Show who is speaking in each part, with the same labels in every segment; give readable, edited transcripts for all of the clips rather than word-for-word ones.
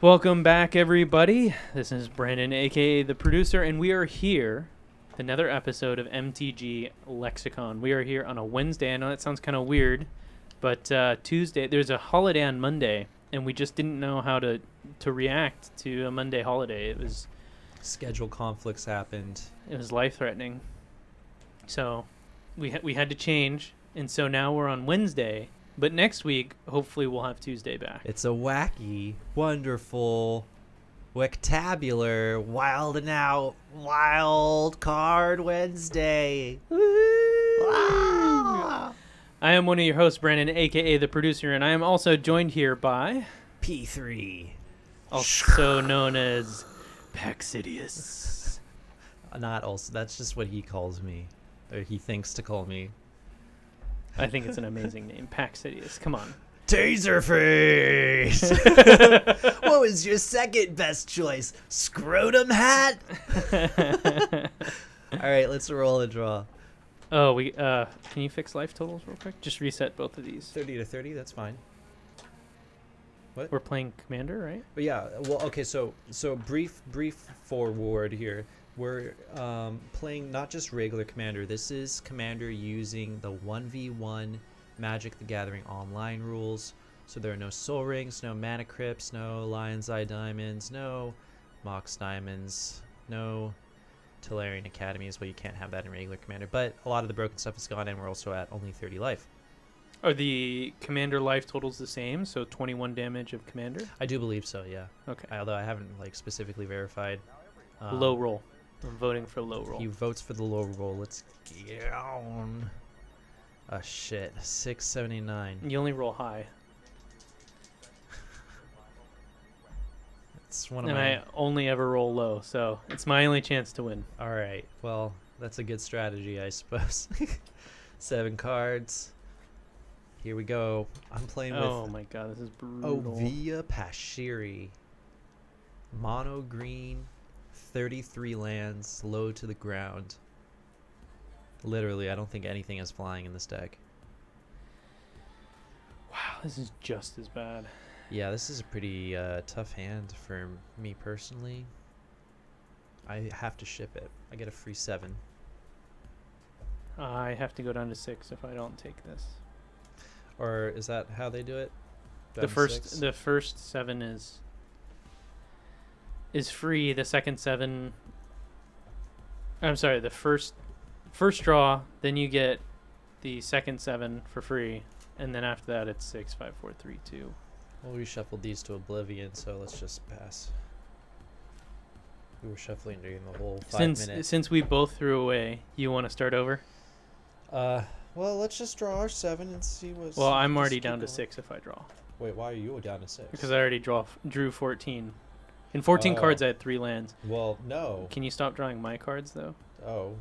Speaker 1: Welcome back, everybody. This is Brandon, aka the producer, and we are here with another episode of MTG Lexicon. We are here on a Wednesday. I know that sounds kind of weird, but Tuesday, there's a holiday on Monday, and we just didn't know how to react to a Monday holiday. It was
Speaker 2: schedule conflicts happened.
Speaker 1: It was life-threatening, so we had to change, and so now we're on Wednesday. But next week, hopefully, we'll have Tuesday back.
Speaker 2: It's a wacky, wonderful, wectabular, wild and out, wild card Wednesday.
Speaker 1: Ah! I am one of your hosts, Brandon, a.k.a. the producer, and I am also joined here by...
Speaker 2: P3.
Speaker 1: Also known as Paxidius.
Speaker 2: Not also, that's just what he calls me, or he thinks to call me.
Speaker 1: I think it's an amazing name, Paxidius. Come on.
Speaker 2: Taserface! What was your second best choice? Scrotum hat? Alright, let's roll a draw.
Speaker 1: Oh, can you fix life totals real quick? Just reset both of these.
Speaker 2: 30 to 30, that's fine. What?
Speaker 1: We're playing Commander, right?
Speaker 2: But yeah, well, okay, so brief forward here. We're playing not just regular Commander. This is Commander using the 1v1 Magic the Gathering online rules. So there are no Soul Rings, no Mana Crypts, no Lion's Eye Diamonds, no Mox Diamonds, no Tolarian Academies. Well, you can't have that in regular Commander. But a lot of the broken stuff is gone, and we're also at only 30 life.
Speaker 1: Are the Commander life totals the same? So 21 damage of Commander?
Speaker 2: I do believe so, yeah.
Speaker 1: Okay.
Speaker 2: Although I haven't specifically verified.
Speaker 1: Low roll. I'm voting for low roll.
Speaker 2: He votes for the low roll. Let's get on. Oh shit, 679.
Speaker 1: You only roll high.
Speaker 2: It's one of
Speaker 1: and
Speaker 2: my...
Speaker 1: I only ever roll low, so it's my only chance to win.
Speaker 2: All right, well, that's a good strategy, I suppose. 7 cards. Here we go. I'm playing with...
Speaker 1: Oh my god, this is brutal.
Speaker 2: Oviya Pashiri. Mono green. 33 lands, low to the ground. Literally, I don't think anything is flying in this deck.
Speaker 1: Wow, this is just as bad.
Speaker 2: Yeah, this is a pretty tough hand for me personally. I have to ship it. I get a free 7.
Speaker 1: I have to go down to 6 if I don't take this.
Speaker 2: Or is that how they do it?
Speaker 1: The first 7 is free. The second 7, I'm sorry, the first draw, then you get the second 7 for free, and then after that it's 6, 5, 4, 3, 2.
Speaker 2: Well, we shuffled these to oblivion, so let's just pass. We were shuffling during the whole 5 minutes.
Speaker 1: Since we both threw away, you want to start over?
Speaker 2: Well, let's just draw our 7 and see what's...
Speaker 1: Well, I'm already down to 6 if I draw.
Speaker 2: Wait, why are you down to 6?
Speaker 1: Because I already drew 14. In 14 cards, I had 3 lands.
Speaker 2: Well, no.
Speaker 1: Can you stop drawing my cards, though?
Speaker 2: Oh,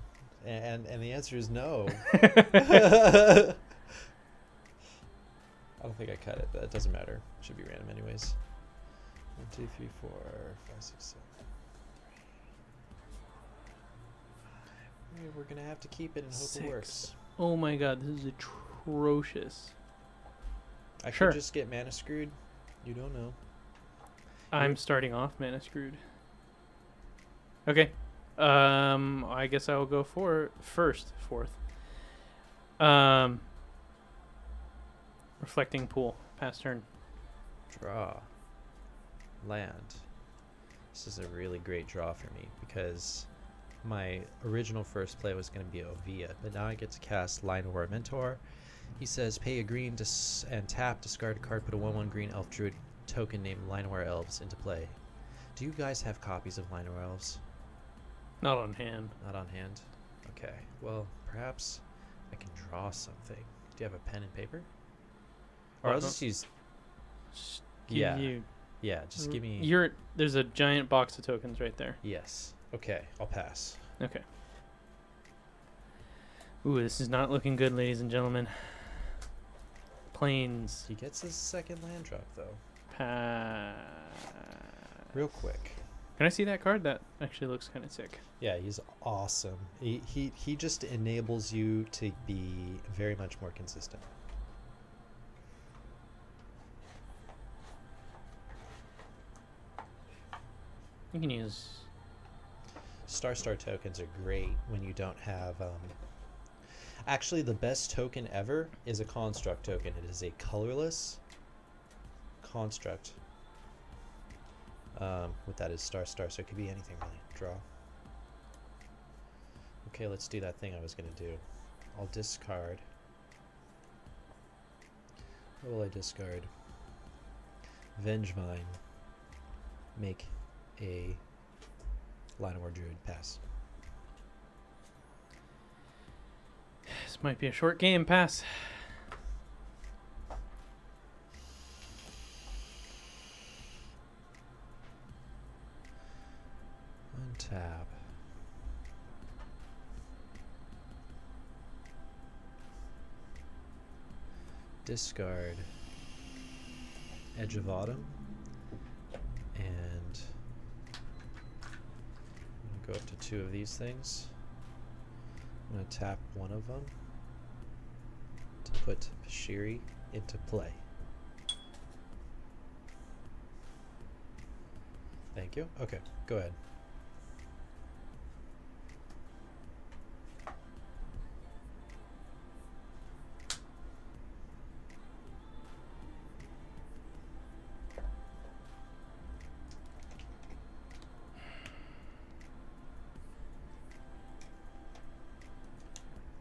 Speaker 2: and the answer is no. I don't think I cut it, but it doesn't matter. It should be random anyways. 1, 2, 3, 4, 5, 6, 7. We're gonna have to keep it and hope it works.
Speaker 1: Oh my god, this is atrocious.
Speaker 2: I could just get mana screwed. You don't know.
Speaker 1: I'm starting off mana screwed. Okay. I guess I will go fourth. Reflecting Pool. Pass turn.
Speaker 2: Draw. Land. This is a really great draw for me because my original first play was going to be Oviya, but now I get to cast Line of Our Mentor He says, pay a green and tap, discard a card, put a 1/1 green elf druid token named Llanowar Elves into play. Do you guys have copies of Llanowar Elves?
Speaker 1: Not on hand.
Speaker 2: Not on hand? Okay, well, perhaps I can draw something. Do you have a pen and paper? Or I'll just use...
Speaker 1: Just
Speaker 2: Yeah.
Speaker 1: You,
Speaker 2: Yeah, just give me...
Speaker 1: There's a giant box of tokens right there.
Speaker 2: Yes. Okay, I'll pass.
Speaker 1: Okay. Ooh, this is not looking good, ladies and gentlemen. Plains.
Speaker 2: He gets his second land drop, though.
Speaker 1: Pass.
Speaker 2: Real quick.
Speaker 1: Can I see that card? That actually looks kind of sick.
Speaker 2: Yeah, he's awesome. He just enables you to be very much more consistent.
Speaker 1: You can use...
Speaker 2: Star tokens are great when you don't have... Actually, the best token ever is a construct token. It is a colorless construct. What that is, star, so it could be anything really. Draw. Okay, let's do that thing I was going to do. I'll discard. What will I discard? Vengevine. Make a Llanowar Druid. Pass.
Speaker 1: This might be a short game. Pass.
Speaker 2: Untap. Discard Edge of Autumn, and I'm going to go up to 2 of these things. I'm going to tap one of them to put Pashiri into play. Thank you. Okay, go ahead.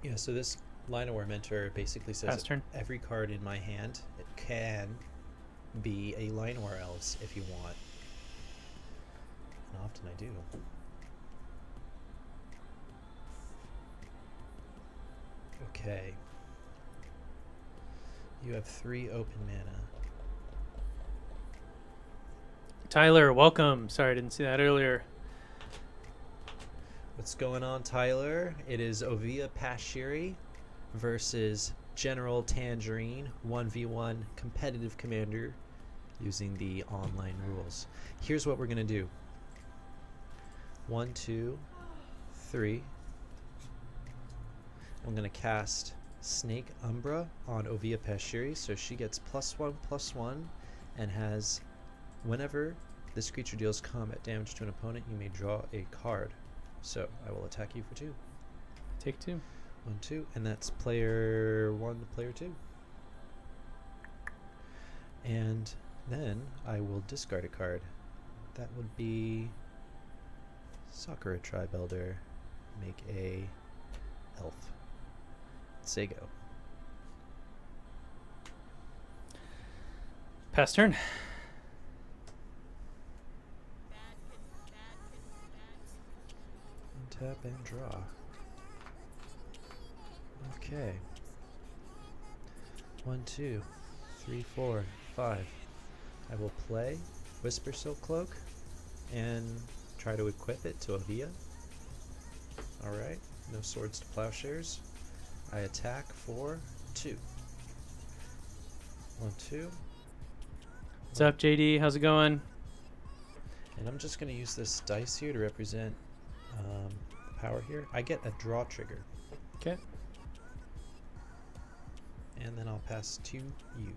Speaker 2: Yeah, so this Llanowar Mentor basically says every card in my hand, it can be a Llanowar Elves if you want. And often I do. Okay. You have 3 open mana.
Speaker 1: Tyler, welcome. Sorry, I didn't see that earlier.
Speaker 2: What's going on, Tyler? It is Oviya Pashiri versus General Tangerine, 1v1 competitive commander using the online rules. Here's what we're going to do. 1, 2, 3. I'm going to cast Snake Umbra on Oviya Pashiri, so she gets +1/+1 and has, whenever this creature deals combat damage to an opponent, you may draw a card. So I will attack you for 2.
Speaker 1: Take 2.
Speaker 2: 1, 2, and that's player 1 to player 2. And then I will discard a card. That would be Sakura Tribe Elder. Make a elf. Say go.
Speaker 1: Pass turn.
Speaker 2: Tap and draw. Okay. 1, 2, 3, 4, 5. I will play Whisper Silk Cloak and try to equip it to Oviya. Alright, no Swords to Plowshares. I attack for 2. 1, 2.
Speaker 1: What's up, JD? How's it going?
Speaker 2: And I'm just going to use this dice here to represent power here. I get a draw trigger.
Speaker 1: Okay.
Speaker 2: And then I'll pass to you.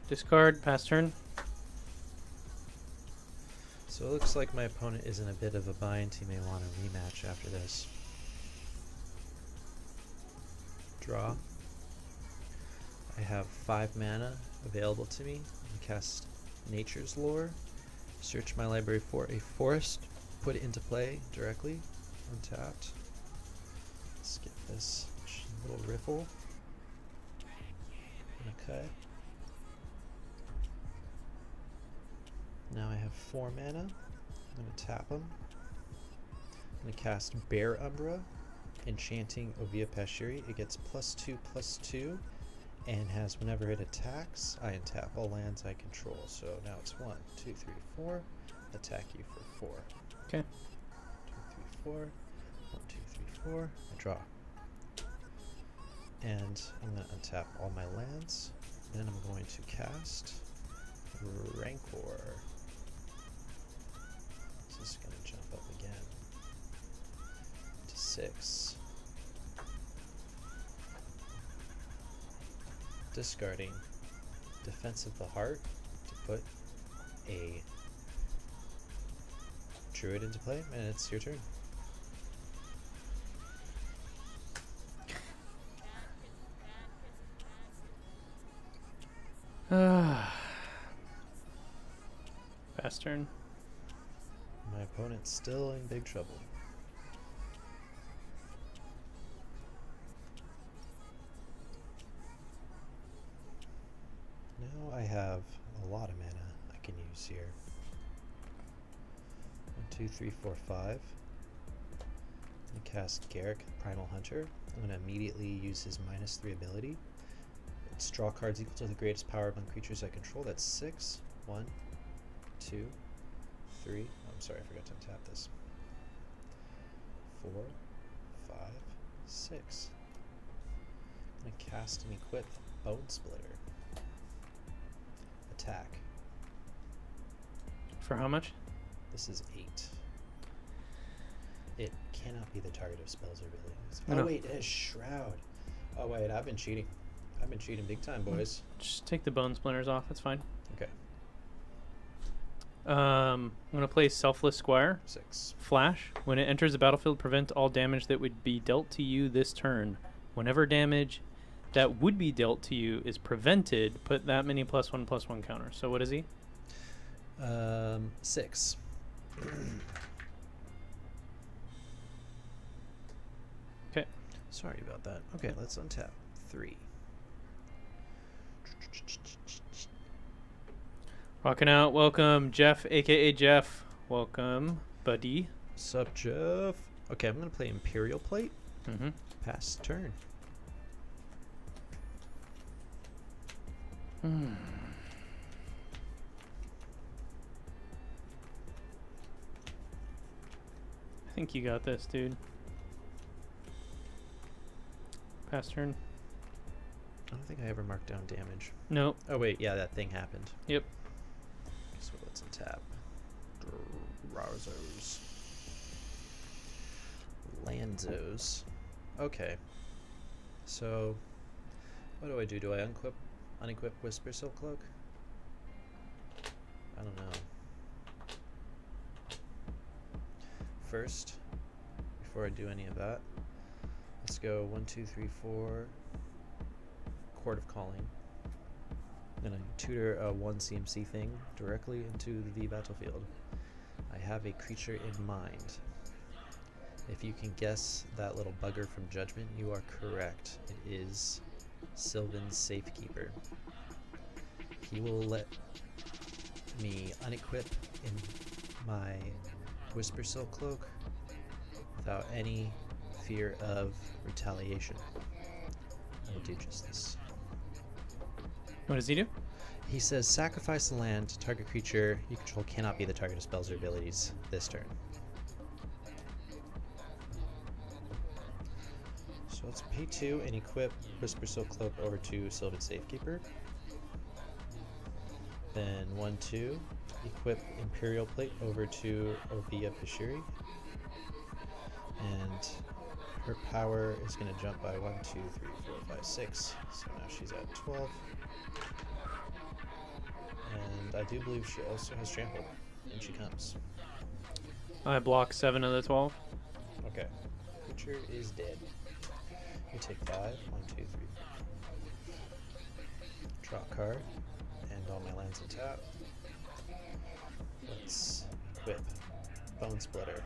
Speaker 1: Discard, pass turn.
Speaker 2: So it looks like my opponent is in a bit of a bind. He may want a rematch after this. Draw. I have 5 mana available to me. I cast Nature's Lore. Search my library for a forest. Put it into play directly. Untapped. Skip this little riffle. Okay. Now I have 4 mana. I'm going to tap them. I'm going to cast Bear Umbra, enchanting Oviya Pashiri. It gets +2/+2, and has whenever it attacks, I untap all lands I control. So now it's 1, 2, 3, 4. Attack you for 4.
Speaker 1: Okay.
Speaker 2: 2, 3, 4. 1, 2, 3, 4. I draw. And I'm going to untap all my lands. Then I'm going to cast Rancor. This is going to jump up again to 6. Discarding Defense of the Heart to put a Druid into play, and it's your turn.
Speaker 1: Fast turn.
Speaker 2: My opponent's still in big trouble. Now I have a lot of mana I can use here. 1, 2, 3, 4, 5. I'm going to cast Garrick, Primal Hunter. I'm going to immediately use his -3 ability. It's draw cards equal to the greatest power among creatures I control. That's 6. 1, 2, 3. Oh, I'm sorry, I forgot to untap this. 4, 5, 6. I'm going to cast and equip Bone Splitter. Attack.
Speaker 1: For how much?
Speaker 2: This is 8. It cannot be the target of spells or abilities.
Speaker 1: No.
Speaker 2: Oh wait, it has Shroud. Oh wait, I've been cheating. I've been cheating big time, boys.
Speaker 1: Just take the bone splinters off. That's fine.
Speaker 2: Okay.
Speaker 1: I'm gonna play Selfless Squire.
Speaker 2: 6.
Speaker 1: Flash. When it enters the battlefield, prevent all damage that would be dealt to you this turn. Whenever damage that would be dealt to you is prevented, put that many +1/+1 counters. So what is he?
Speaker 2: 6.
Speaker 1: Okay.
Speaker 2: Sorry about that. Okay, let's untap 3.
Speaker 1: Rocking out. Welcome, Jeff, aka Jeff. Welcome, buddy.
Speaker 2: Sup, Jeff? Okay, I'm gonna play Imperial Plate.
Speaker 1: Mm-hmm.
Speaker 2: Pass turn.
Speaker 1: I think you got this, dude. Pass turn.
Speaker 2: I don't think I ever marked down damage.
Speaker 1: Nope.
Speaker 2: Oh wait, yeah, that thing happened.
Speaker 1: Yep.
Speaker 2: So let's untap. Rarzos. Lanzos. Okay. So, what do? Do I unequip Whisper Silk Cloak? I don't know. First, before I do any of that, let's go 1, 2, 3, 4. Court of Calling. I'm gonna tutor a 1 CMC thing directly into the battlefield. I have a creature in mind. If you can guess that little bugger from Judgment, you are correct. It is Sylvan's Safekeeper. He will let me unequip in my Whisper Silk Cloak without any fear of retaliation. I will do just this.
Speaker 1: What does he do?
Speaker 2: He says, sacrifice the land. Target creature you control cannot be the target of spells or abilities this turn. So let's pay 2 and equip Whisper Silk Cloak over to Sylvan Safekeeper. Then 1, 2, equip Imperial Plate over to Oviya Pashiri. And her power is going to jump by 1, 2, 3, 4, 5, 6. So now she's at 12. And I do believe she also has Trample. And she comes.
Speaker 1: I block 7 of the 12.
Speaker 2: Okay. Creature is dead. You take 5. 1, 2, 3. Draw a card. And all my lands on tap. Let's equip Bone Splitter.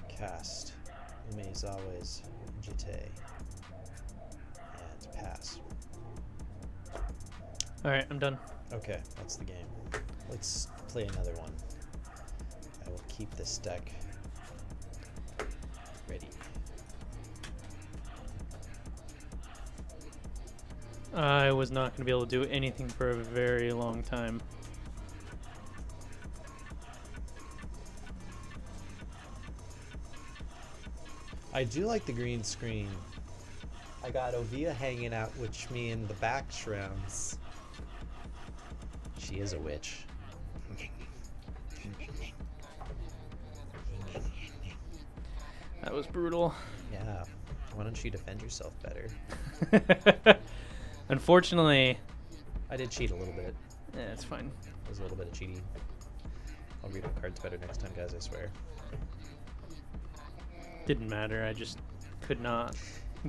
Speaker 2: Cast Umezawa's Jite. And pass.
Speaker 1: Alright, I'm done.
Speaker 2: Okay, that's the game. Let's play another one. I will keep this deck ready.
Speaker 1: I was not going to be able to do anything for a very long time.
Speaker 2: I do like the green screen. I got Oviya hanging out with me in the back shrooms. She is a witch.
Speaker 1: That was brutal.
Speaker 2: Yeah. Why don't you defend yourself better?
Speaker 1: Unfortunately,
Speaker 2: I did cheat a little bit.
Speaker 1: yeah, it's fine.
Speaker 2: It was a little bit of cheating. I'll read the cards better next time, guys, I swear.
Speaker 1: Didn't matter. I just could not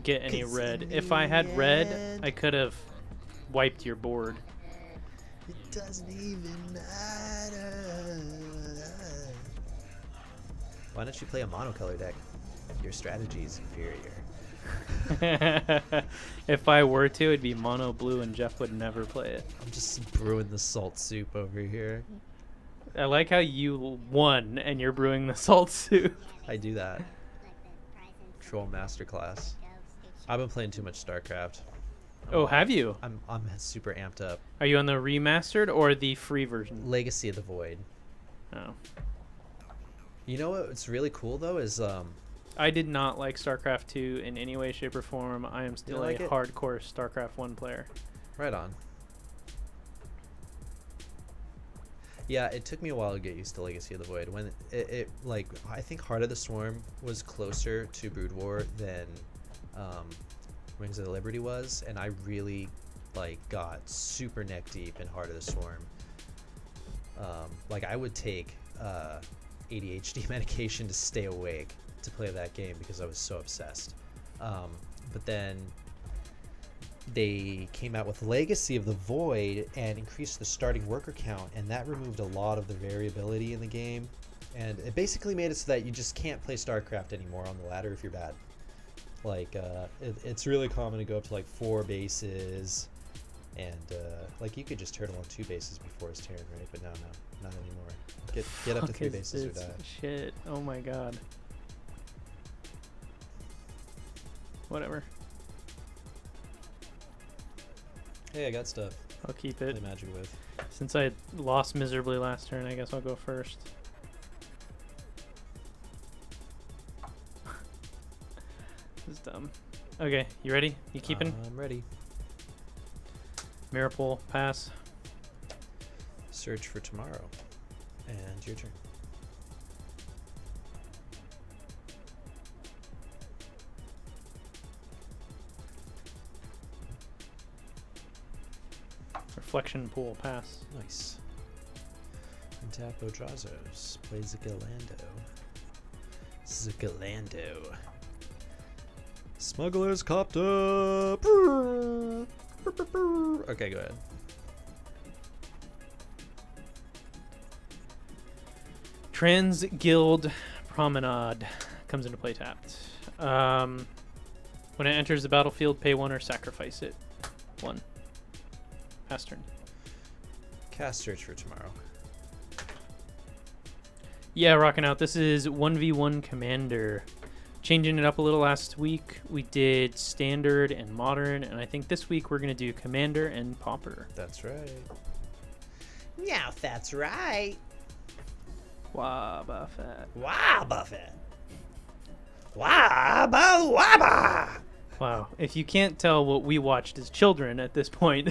Speaker 1: get any red. If I had red, I could have wiped your board.
Speaker 2: It doesn't even matter. Why don't you play a monocolor deck? Your strategy is inferior.
Speaker 1: If I were to, it'd be mono blue and Jeff would never play it.
Speaker 2: I'm just brewing the salt soup over here.
Speaker 1: I like how you won and you're brewing the salt soup.
Speaker 2: I do that. Troll Masterclass. I've been playing too much StarCraft.
Speaker 1: Oh, have you?
Speaker 2: I'm super amped up.
Speaker 1: Are you on the remastered or the free version?
Speaker 2: Legacy of the Void.
Speaker 1: Oh.
Speaker 2: You know what's really cool though is
Speaker 1: I did not like StarCraft 2 in any way, shape, or form. I am still
Speaker 2: like
Speaker 1: a
Speaker 2: it?
Speaker 1: hardcore StarCraft 1 player.
Speaker 2: right on. Yeah, it took me a while to get used to Legacy of the Void. When it like, I think Heart of the Swarm was closer to Brood War than Wings of the Liberty was, and I really like got super neck deep in Heart of the Swarm. Like I would take ADHD medication to stay awake to play that game because I was so obsessed. But then they came out with Legacy of the Void and increased the starting worker count, and that removed a lot of the variability in the game, and it basically made it so that you just can't play StarCraft anymore on the ladder if you're bad. Like it's really common to go up to like 4 bases, and like you could just turtle on 2 bases before his turn, right? But no, not anymore. Get up to 3 bases or die.
Speaker 1: Shit. Oh my god. Whatever.
Speaker 2: Hey, I got stuff.
Speaker 1: I'll keep
Speaker 2: Play
Speaker 1: it.
Speaker 2: Magic with.
Speaker 1: Since I lost miserably last turn, I guess I'll go first. This is dumb. Okay, you ready? You keeping?
Speaker 2: I'm ready.
Speaker 1: Mirror pull, pass.
Speaker 2: Search for tomorrow. And your turn.
Speaker 1: Reflection pool, pass.
Speaker 2: Nice. And tap Odrazos. Play Zgalando. Zgalando. Smugglers copped up. Okay, go ahead.
Speaker 1: Trans Guild Promenade comes into play tapped. When it enters the battlefield, pay 1 or sacrifice it. 1. Pass turn.
Speaker 2: Cast Search for tomorrow.
Speaker 1: Yeah, rocking out. This is 1v1 Commander. Changing it up a little last week. We did Standard and Modern, and I think this week we're going to do Commander and Pauper.
Speaker 2: That's right. Yeah, that's right.
Speaker 1: Wow, Buffett.
Speaker 2: Wow, Buffett. Wabba wabba.
Speaker 1: Wow. If you can't tell what we watched as children at this point.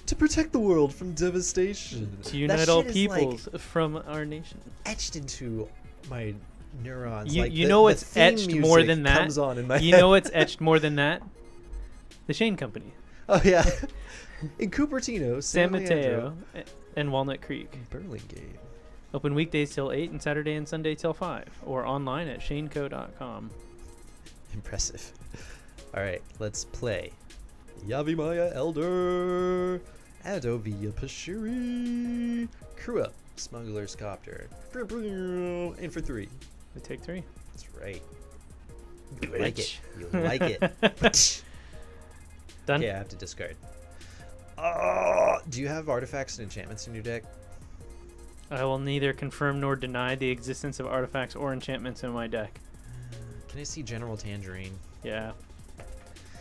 Speaker 2: To protect the world from devastation.
Speaker 1: To unite all peoples from our nation.
Speaker 2: Etched into my neurons.
Speaker 1: You,
Speaker 2: like
Speaker 1: you
Speaker 2: the,
Speaker 1: know
Speaker 2: the
Speaker 1: what's
Speaker 2: theme
Speaker 1: etched more
Speaker 2: music
Speaker 1: than that?
Speaker 2: comes on in my
Speaker 1: You
Speaker 2: head.
Speaker 1: know what's etched more than that? The Shane Company.
Speaker 2: Oh, yeah. In Cupertino,
Speaker 1: San Mateo, and Walnut Creek.
Speaker 2: Burlingame.
Speaker 1: Open weekdays till 8 and Saturday and Sunday till 5. Or online at shaneco.com.
Speaker 2: Impressive. All right, let's play. Yavimaya Elder. Add Oviya Pashiri. Crew up. Smuggler's Copter. In for 3.
Speaker 1: We take 3.
Speaker 2: That's right. You like it. You like it.
Speaker 1: Done.
Speaker 2: Okay, I have to discard. Do you have artifacts and enchantments in your deck?
Speaker 1: I will neither confirm nor deny the existence of artifacts or enchantments in my deck.
Speaker 2: Can I see General Tangerine?
Speaker 1: Yeah.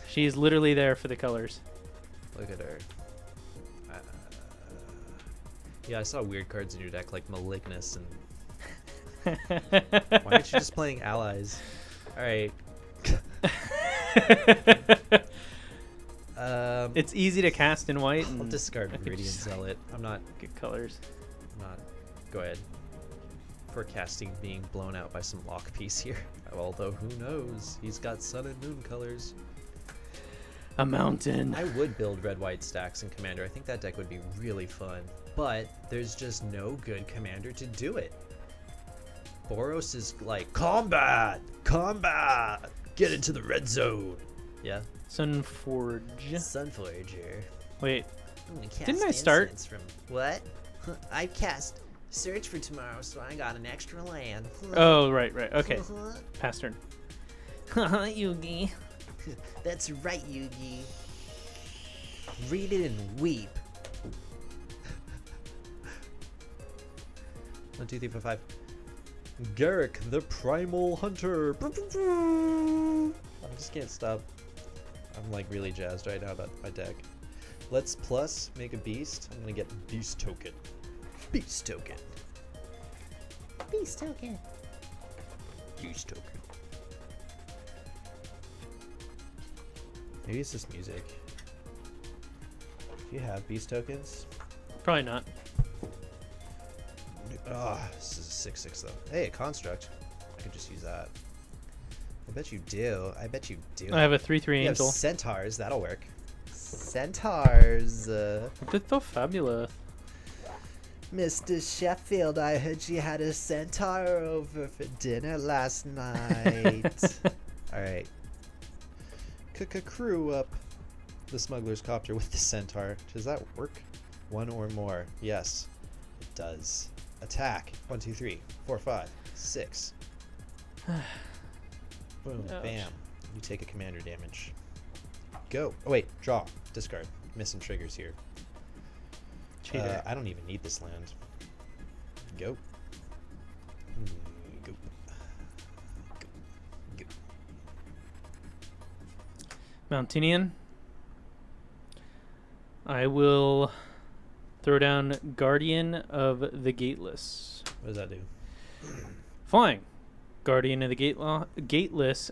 Speaker 1: She's literally there for the colors.
Speaker 2: Look at her. Yeah, I saw weird cards in your deck like Malignus and... Why aren't you just playing allies? Alright.
Speaker 1: It's easy to cast in white.
Speaker 2: I'll
Speaker 1: And
Speaker 2: discard Viridian Zealot. I'm not...
Speaker 1: good colors.
Speaker 2: Go ahead. Forecasting being blown out by some lock piece here. Although, who knows? He's got sun and moon colors.
Speaker 1: A mountain.
Speaker 2: I would build red-white stacks in Commander. I think that deck would be really fun. But there's just no good Commander to do it. Boros is like, combat! Combat! Get into the red zone! Yeah?
Speaker 1: Sunforge.
Speaker 2: Sunforger.
Speaker 1: Wait.
Speaker 2: Cast
Speaker 1: Didn't I start?
Speaker 2: From what? I cast search for tomorrow, so I got an extra land.
Speaker 1: Oh, right. Okay. Pass turn. Yugi.
Speaker 2: That's right, Yugi. Read it and weep. 1, 2, 3, 4, 5. Garrick, the Primal Hunter. I just can't stop. I'm like really jazzed right now about my deck. Let's plus make a beast. I'm gonna get beast token. Beast token. Beast token. Beast token. Maybe it's just music. Do you have beast tokens?
Speaker 1: Probably not.
Speaker 2: This is a 6/6 though. Hey, a construct. I could just use that. I bet you do. I bet you do.
Speaker 1: I have a 3/3
Speaker 2: You have
Speaker 1: angel.
Speaker 2: centaurs. That'll work. Centaurs.
Speaker 1: That's so fabulous.
Speaker 2: Mr. Sheffield, I heard you had a centaur over for dinner last night. Alright. Crew up the Smuggler's Copter with the centaur. Does that work? 1 or more. Yes, it does. Attack. 1, 2, 3, 4, 5, 6. Boom.
Speaker 1: Ouch.
Speaker 2: Bam. You take a commander damage. Go. Oh, wait. Draw. Discard. Missing triggers here.
Speaker 1: Cheater.
Speaker 2: I don't even need this land. Go. Go. Go.
Speaker 1: Mountinian. I will throw down Guardian of the Gateless.
Speaker 2: What does that do?
Speaker 1: Flying. Guardian of the Gateless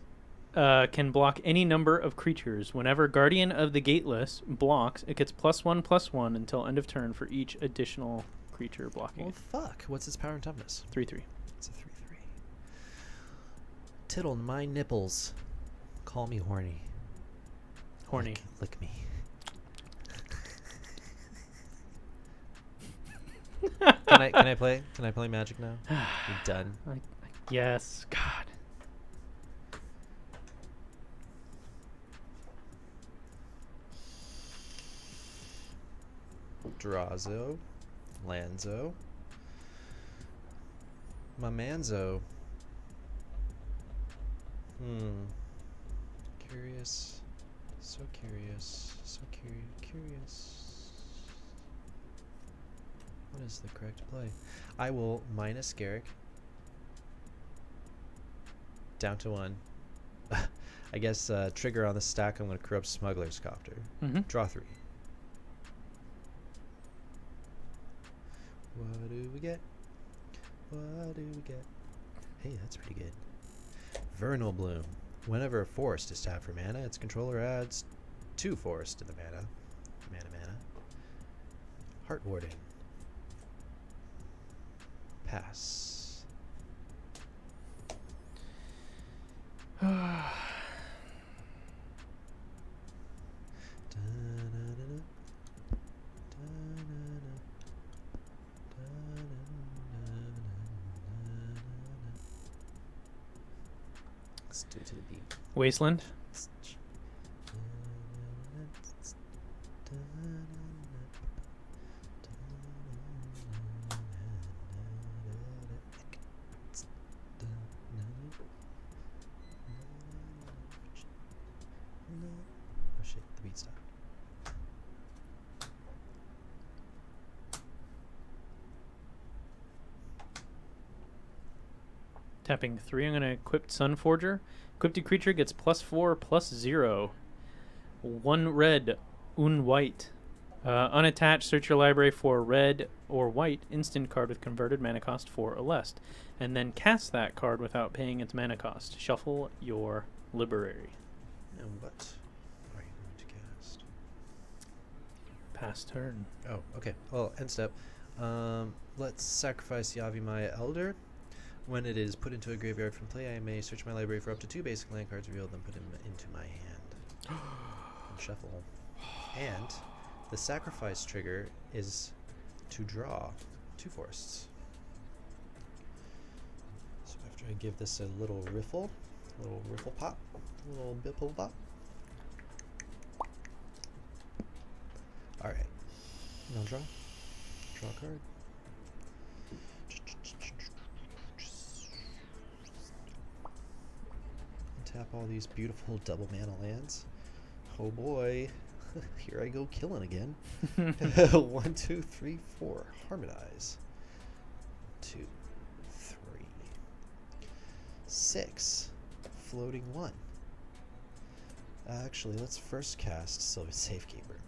Speaker 1: can block any number of creatures. Whenever Guardian of the Gateless blocks, it gets +1/+1 until end of turn for each additional creature blocking
Speaker 2: Well,
Speaker 1: it.
Speaker 2: fuck. What's its power and toughness?
Speaker 1: 3/3.
Speaker 2: It's a 3/3. Tittle my nipples. Call me horny.
Speaker 1: Horny.
Speaker 2: Lick me. Can I play? Can I play Magic now? You done?
Speaker 1: Yes. God.
Speaker 2: Drazo. Lanzo. My manzo. Curious. So curious. So curious. What is the correct play? I will minus Garrick. Down to 1. I guess trigger on the stack. I'm going to crew up Smuggler's Copter. Draw 3. What do we get? What do we get? Hey, that's pretty good. Vernal Bloom. Whenever a forest is tapped for mana, its controller adds 2 forest to the mana. Mana. Heart Warden. Pass. Let's do it to the beat.
Speaker 1: Wasteland.
Speaker 2: the beat stop.
Speaker 1: Tapping 3, I'm going to equip Sunforger. Equipped creature gets +4/+0. 1 red, 1 white. Unattached, search your library for red or white instant card with converted mana cost 4 or less. And then cast that card without paying its mana cost. Shuffle your library.
Speaker 2: And what are you going to cast?
Speaker 1: Pass turn.
Speaker 2: Oh, okay. Well, end step. Let's sacrifice the Oviya Elder. When it is put into a graveyard from play, I may search my library for up to 2 basic land cards revealed, then put them into my hand. And shuffle. And the sacrifice trigger is to draw 2 forests. So after I give this a little riffle pop, a little bipple pop. Alright. Now draw. Draw a card. Tap all these beautiful double mana lands. Oh boy. Here I go killing again. 1, 2, 3, 4. Harmonize. 2, 3. 6. Floating 1. Actually, let's first cast Sylvan Safekeeper.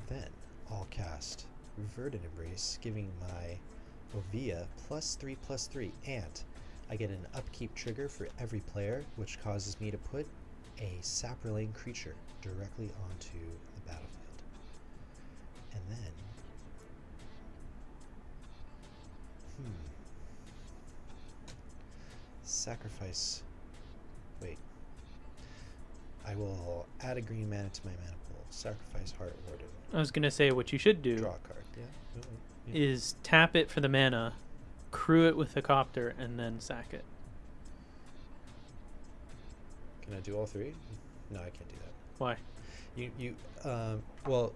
Speaker 2: Then I'll cast Verdant Embrace, giving my Oviya +3/+3, and I get an upkeep trigger for every player, which causes me to put a Saproling creature directly onto the battlefield. And then, sacrifice. Wait. I will add a green mana to my mana pool. Sacrifice Heart Warden.
Speaker 1: I was going to say what you should do
Speaker 2: Draw a card. Yeah.
Speaker 1: is tap it for the mana, crew it with a copter, and then sack it.
Speaker 2: Can I do all 3? No, I can't do that.
Speaker 1: Why?
Speaker 2: Well,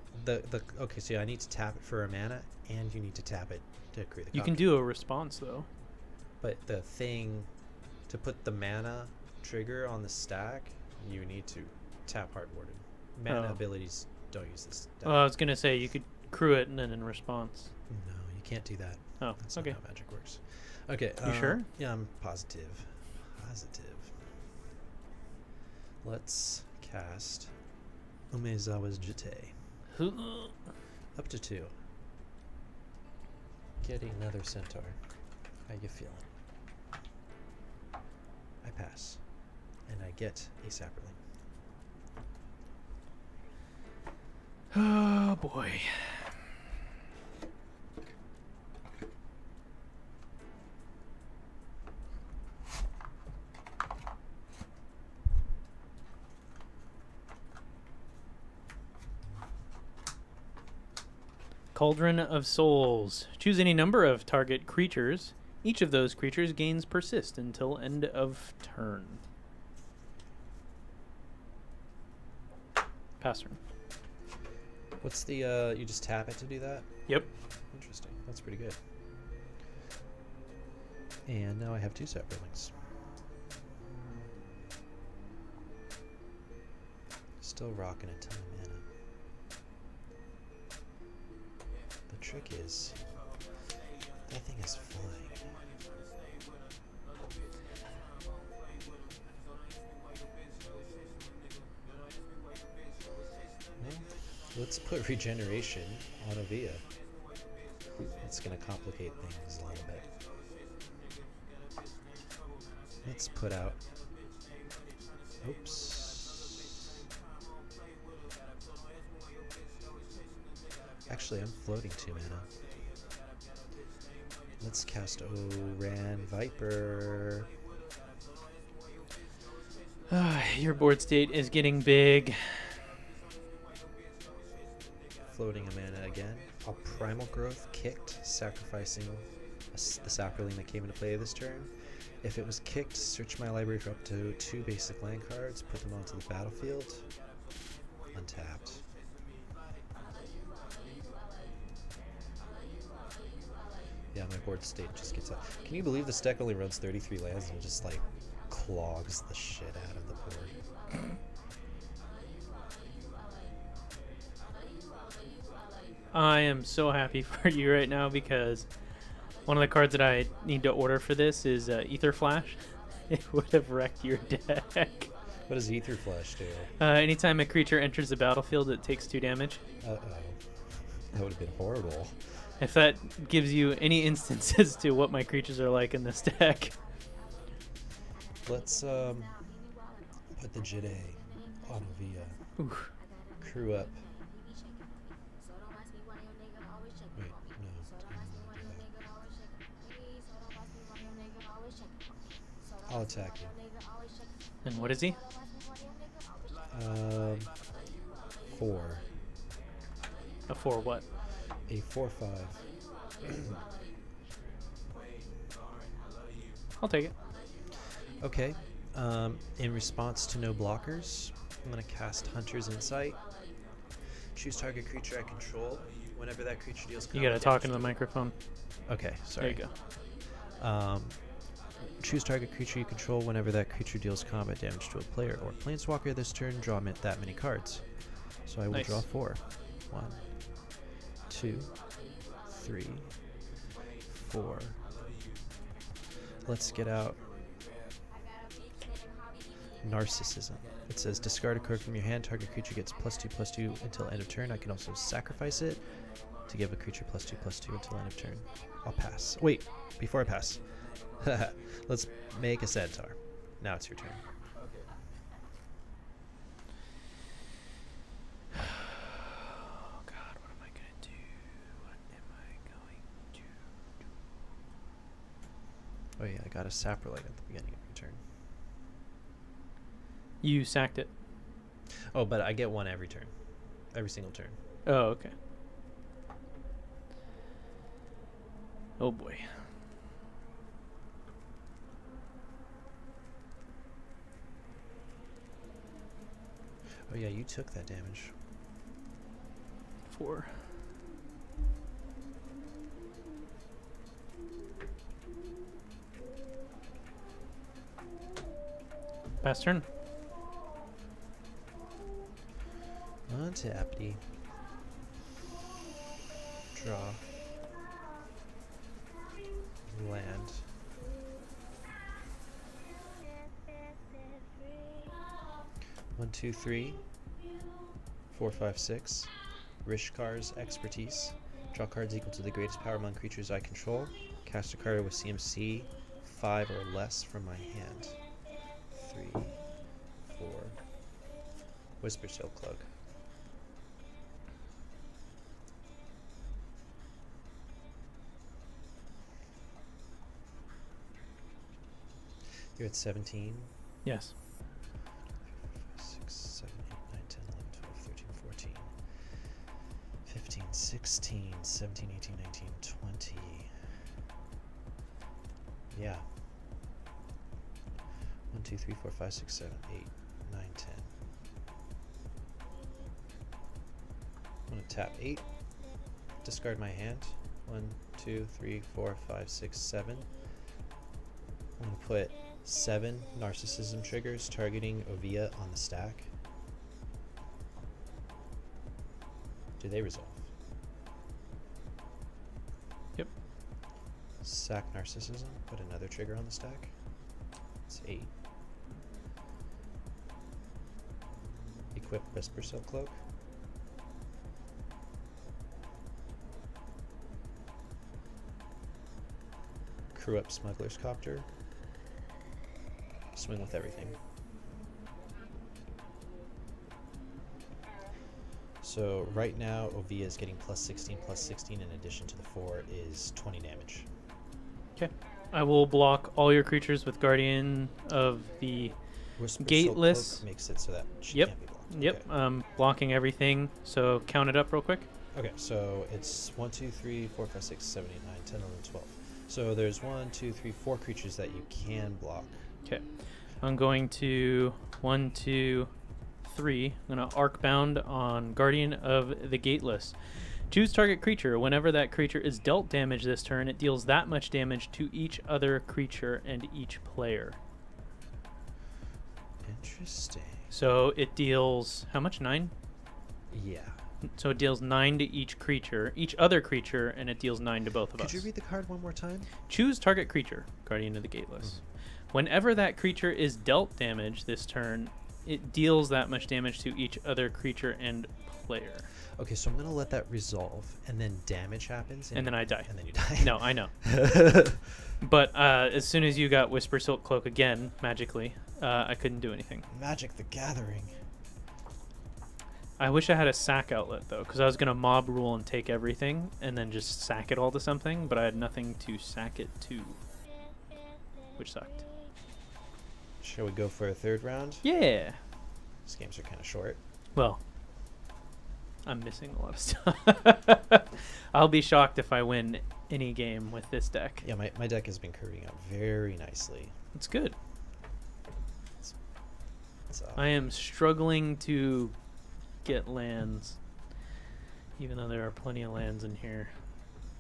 Speaker 2: okay, so I need to tap it for a mana, and you need to tap it to create the copter.
Speaker 1: You can do a response, though.
Speaker 2: But the thing, to put the mana trigger on the stack, you need to tap Heart Warden. Mana abilities don't use this.
Speaker 1: Well, I was going to say you could crew it and then in response.
Speaker 2: No, you can't do that.
Speaker 1: Oh,
Speaker 2: That's
Speaker 1: okay.
Speaker 2: not how magic works. Okay.
Speaker 1: You sure?
Speaker 2: Yeah, I'm positive. Positive. Let's cast Umezawa's Jite. Up to 2. Get another centaur. How you feeling? I pass. And I get a Saproling.
Speaker 1: Oh, boy. Cauldron of Souls. Choose any number of target creatures. Each of those creatures gains persist until end of turn. Pass turn.
Speaker 2: What's the, you just tap it to do that?
Speaker 1: Yep.
Speaker 2: Interesting. That's pretty good. And now I have 2 Saprolings. Still rocking a ton of mana. The trick is, that thing is flying. Well, let's put regeneration on Oviya. It's going to complicate things a little bit. Let's put out... Oops. Actually, I'm floating 2 mana. Let's cast Oran Viper.
Speaker 1: Your board state is getting big.
Speaker 2: Floating a mana again. A Primal Growth kicked, sacrificing the Saproling that came into play this turn. If it was kicked, search my library for up to 2 basic land cards, put them onto the battlefield. Untapped. Yeah, my board state just gets up. Can you believe this deck only runs 33 lands and just like clogs the shit out of the board?
Speaker 1: I am so happy for you right now because one of the cards that I need to order for this is Ether Flash. It would have wrecked your deck.
Speaker 2: What does Ether Flash do?
Speaker 1: Anytime a creature enters the battlefield, it takes 2 damage.
Speaker 2: Uh-oh. That would have been horrible.
Speaker 1: If that gives you any instances to what my creatures are like in this deck.
Speaker 2: Let's put the Jide on Oviya.
Speaker 1: Ooh.
Speaker 2: Crew up. Wait, no. I didn't want to do that. I'll attack you.
Speaker 1: And what is he?
Speaker 2: 4.
Speaker 1: A 4 what?
Speaker 2: A 4/5.
Speaker 1: I'll take it.
Speaker 2: Okay. In response to no blockers, I'm going to cast Hunter's Insight. Choose target creature I control. Whenever that creature deals
Speaker 1: You
Speaker 2: combat
Speaker 1: gotta talk
Speaker 2: damage
Speaker 1: into the microphone.
Speaker 2: Okay, sorry.
Speaker 1: There you go.
Speaker 2: Choose target creature you control. Whenever that creature deals combat damage to a player or planeswalker this turn, draw that many cards. So I will draw 4. 1, 2, 3, 4. Let's get out Narcissism. It says discard a card from your hand. Target creature gets +2/+2 until end of turn. I can also sacrifice it to give a creature +2/+2 until end of turn. I'll pass. Wait, before I pass, let's make a Centaur. Now it's your turn.
Speaker 1: Oh God, what am I gonna do? What am I going to do?
Speaker 2: Oh yeah, I got a Saprolite at the beginning of your turn.
Speaker 1: You sacked it.
Speaker 2: Oh, but I get 1 every turn. Every single turn.
Speaker 1: Oh, okay. Oh boy.
Speaker 2: Oh yeah, you took that damage.
Speaker 1: 4. Pass turn.
Speaker 2: Untapped. Draw. Land. One, two, 3, 4, 5, 6. Rishkar's Expertise. Draw cards equal to the greatest power among creatures I control. Cast a card with CMC 5 or less from my hand. 3, 4. Whisper Silk Cloak. You're at 17.
Speaker 1: Yes.
Speaker 2: 6, 7, 8, 9, 10, 11, 12, 13, 14, 15, 16, 17, 18, 19, 20. Yeah. 1, 2, 3, 4, 5, 6, 7, 8, 9, 10. I'm going to tap 8. Discard my hand. 1, 2, 3, 4, 5, 6, 7. I'm going to put 7 Narcissism triggers targeting Oviya on the stack. Do they resolve?
Speaker 1: Yep.
Speaker 2: Sack Narcissism, put another trigger on the stack. It's 8. Equip Whisper Silk Cloak. Crew up Smuggler's Copter. Swing with everything. So right now Oviya is getting +16/+16 in addition to the 4 is 20 damage.
Speaker 1: Okay. I will block all your creatures with Guardian of the
Speaker 2: Whisper
Speaker 1: Gateless.
Speaker 2: Silk Cloak makes it so that she
Speaker 1: Yep.
Speaker 2: can't be blocked.
Speaker 1: Yep.
Speaker 2: Okay.
Speaker 1: Blocking everything. So count it up real quick.
Speaker 2: Okay, so it's 1, 2, 3, 4, 5, 6, 7, 8, 9, 10, 11, 12. So there's 1, 2, 3, 4 creatures that you can block.
Speaker 1: Okay. I'm going to 1, 2, 3. I'm going to Arcbound on Guardian of the Gateless. Choose target creature. Whenever that creature is dealt damage this turn, it deals that much damage to each other creature and each player.
Speaker 2: Interesting.
Speaker 1: So it deals how much? 9?
Speaker 2: Yeah.
Speaker 1: So it deals 9 to each other creature, and it deals 9 to both of us.
Speaker 2: Could you read the card one more time?
Speaker 1: Choose target creature, Guardian of the Gateless. Whenever that creature is dealt damage this turn, it deals that much damage to each other creature and player.
Speaker 2: Okay, so I'm going to let that resolve, and then damage happens.
Speaker 1: And then I die.
Speaker 2: And then you die.
Speaker 1: No, I know. But as soon as you got Whisper Silk Cloak again, magically, I couldn't do anything.
Speaker 2: Magic the Gathering.
Speaker 1: I wish I had a sack outlet, though, because I was going to mob rule and take everything, and then just sack it all to something, but I had nothing to sack it to, which sucked.
Speaker 2: Shall we go for a third round?
Speaker 1: Yeah.
Speaker 2: These games are kind of short.
Speaker 1: Well, I'm missing a lot of stuff. I'll be shocked if I win any game with this deck.
Speaker 2: Yeah, my deck has been curving up very nicely.
Speaker 1: It's good.
Speaker 2: It's,
Speaker 1: I am struggling to get lands, even though there are plenty of lands in here.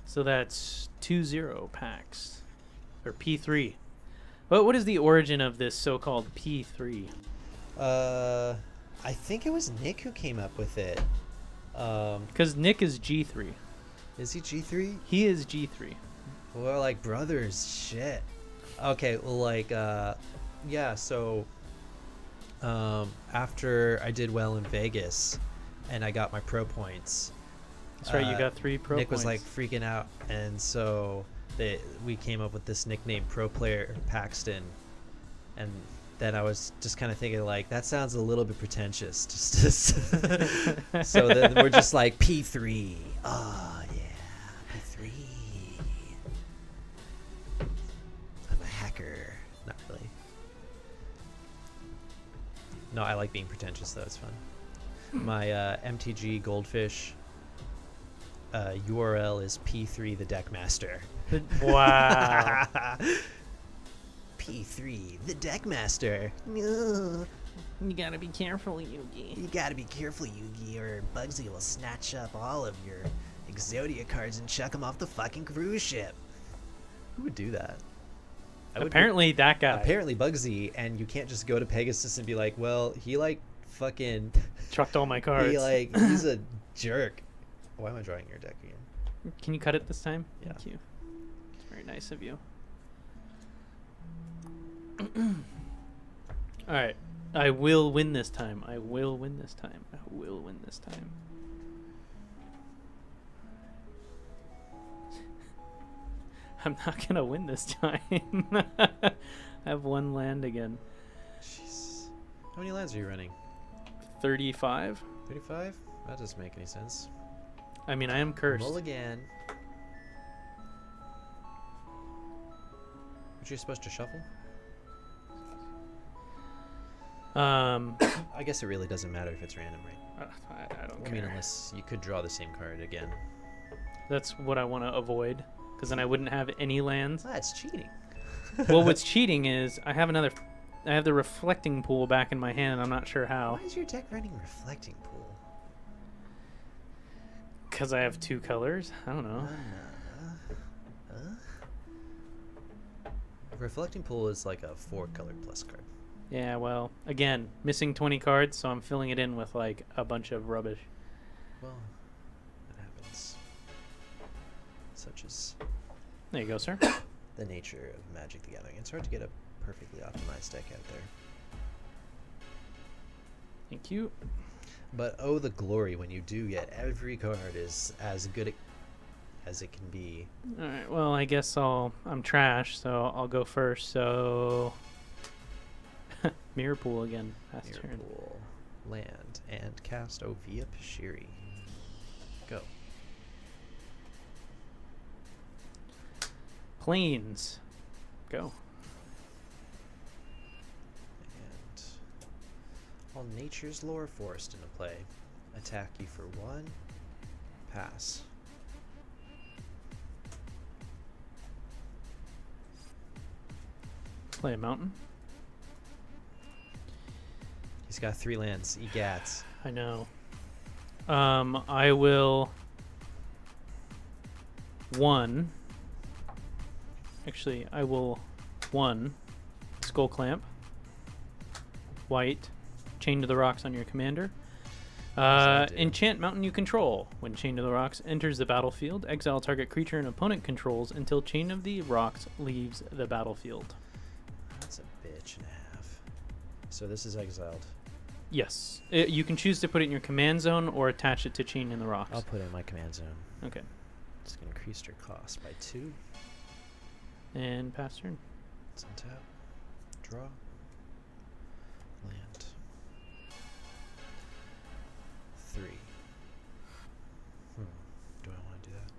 Speaker 1: So that's 2-0 packs, or P3. What is the origin of this so-called P3?
Speaker 2: I think it was Nick who came up with it.
Speaker 1: Because Nick is G3.
Speaker 2: Is he G3?
Speaker 1: He is G3.
Speaker 2: We're like brothers. Shit. Okay, well, like, yeah, so after I did well in Vegas and I got my pro points.
Speaker 1: That's right, you got 3 pro
Speaker 2: Nick
Speaker 1: points.
Speaker 2: was like freaking out, and so we came up with this nickname, Pro Player Paxton, and then I was just kind of thinking, like, that sounds a little bit pretentious. So then we're just like, P3. Oh, yeah, P3. I'm a hacker. Not really. No, I like being pretentious, though. It's fun. My MTG Goldfish URL is P3 the Deckmaster.
Speaker 1: Wow.
Speaker 2: P3 the Deckmaster.
Speaker 1: You gotta be careful, Yugi.
Speaker 2: You gotta be careful, Yugi, or Bugsy will snatch up all of your Exodia cards and chuck them off the fucking cruise ship. Who would do that?
Speaker 1: Apparently that guy.
Speaker 2: Apparently Bugsy, and you can't just go to Pegasus and be like, well, he like fucking
Speaker 1: Chucked all my cards.
Speaker 2: he's a jerk. Why am I drawing your deck again?
Speaker 1: Can you cut it this time?
Speaker 2: Yeah.
Speaker 1: Thank you. Very nice of you. All right. I will win this time. I will win this time. I will win this time. I'm not going to win this time. I have 1 land again.
Speaker 2: Jeez. How many lands are you running?
Speaker 1: 35.
Speaker 2: 35? That doesn't make any sense.
Speaker 1: I mean, I am cursed.
Speaker 2: Mulligan. What, you're supposed to shuffle? I guess it really doesn't matter if it's random, right?
Speaker 1: I don't
Speaker 2: I
Speaker 1: care.
Speaker 2: mean, unless you could draw the same card again.
Speaker 1: That's what I want to avoid, because then I wouldn't have any lands.
Speaker 2: That's cheating.
Speaker 1: Well, what's cheating is I have the reflecting pool back in my hand, and I'm not sure how.
Speaker 2: Why is your deck running reflecting pool?
Speaker 1: Because I have 2 colors. I don't know.
Speaker 2: Reflecting pool is like a 4-color plus card.
Speaker 1: Yeah, well, again, missing 20 cards, so I'm filling it in with like a bunch of rubbish.
Speaker 2: Well, that happens. Such as
Speaker 1: There you go, sir.
Speaker 2: the nature of Magic the Gathering. It's hard to get a perfectly optimized deck out there.
Speaker 1: Thank you.
Speaker 2: But oh, the glory when you do get every card is as good as it can be.
Speaker 1: All right. Well, I guess I'm trash, so I'll go first. So mirror pool again. Last
Speaker 2: Mirror
Speaker 1: turn.
Speaker 2: pool, land, and cast Oviya Pashiri. Go.
Speaker 1: Planes. Go.
Speaker 2: And all nature's lore forced into play. Attack you for 1. Pass.
Speaker 1: Play a mountain.
Speaker 2: He's got 3 lands. Egats.
Speaker 1: I know. I will 1. Actually, I will 1 Skull Clamp. White. Chain to the rocks on your commander. Enchant mountain you control. When Chain to the Rocks enters the battlefield, exile target creature an opponent controls until Chain of the Rocks leaves the battlefield.
Speaker 2: That's a bitch and a half. So this is exiled.
Speaker 1: Yes. You can choose to put it in your command zone or attach it to Chain in the Rocks.
Speaker 2: I'll put it in my command zone.
Speaker 1: Okay.
Speaker 2: It's going to increase your cost by 2.
Speaker 1: And pass turn.
Speaker 2: It's on tap. Draw. Land. 3. Do I want to do that?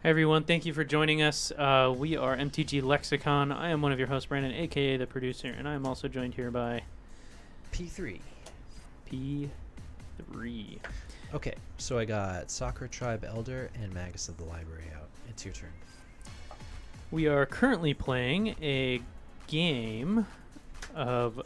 Speaker 1: Hey everyone, thank you for joining us. We are MTG Lexicon. I am one of your hosts, Brandon, aka the producer, and I am also joined here by
Speaker 2: P3.
Speaker 1: P3.
Speaker 2: Okay, so I got Soccer Tribe Elder and Magus of the Library out. It's your turn.
Speaker 1: We are currently playing a game of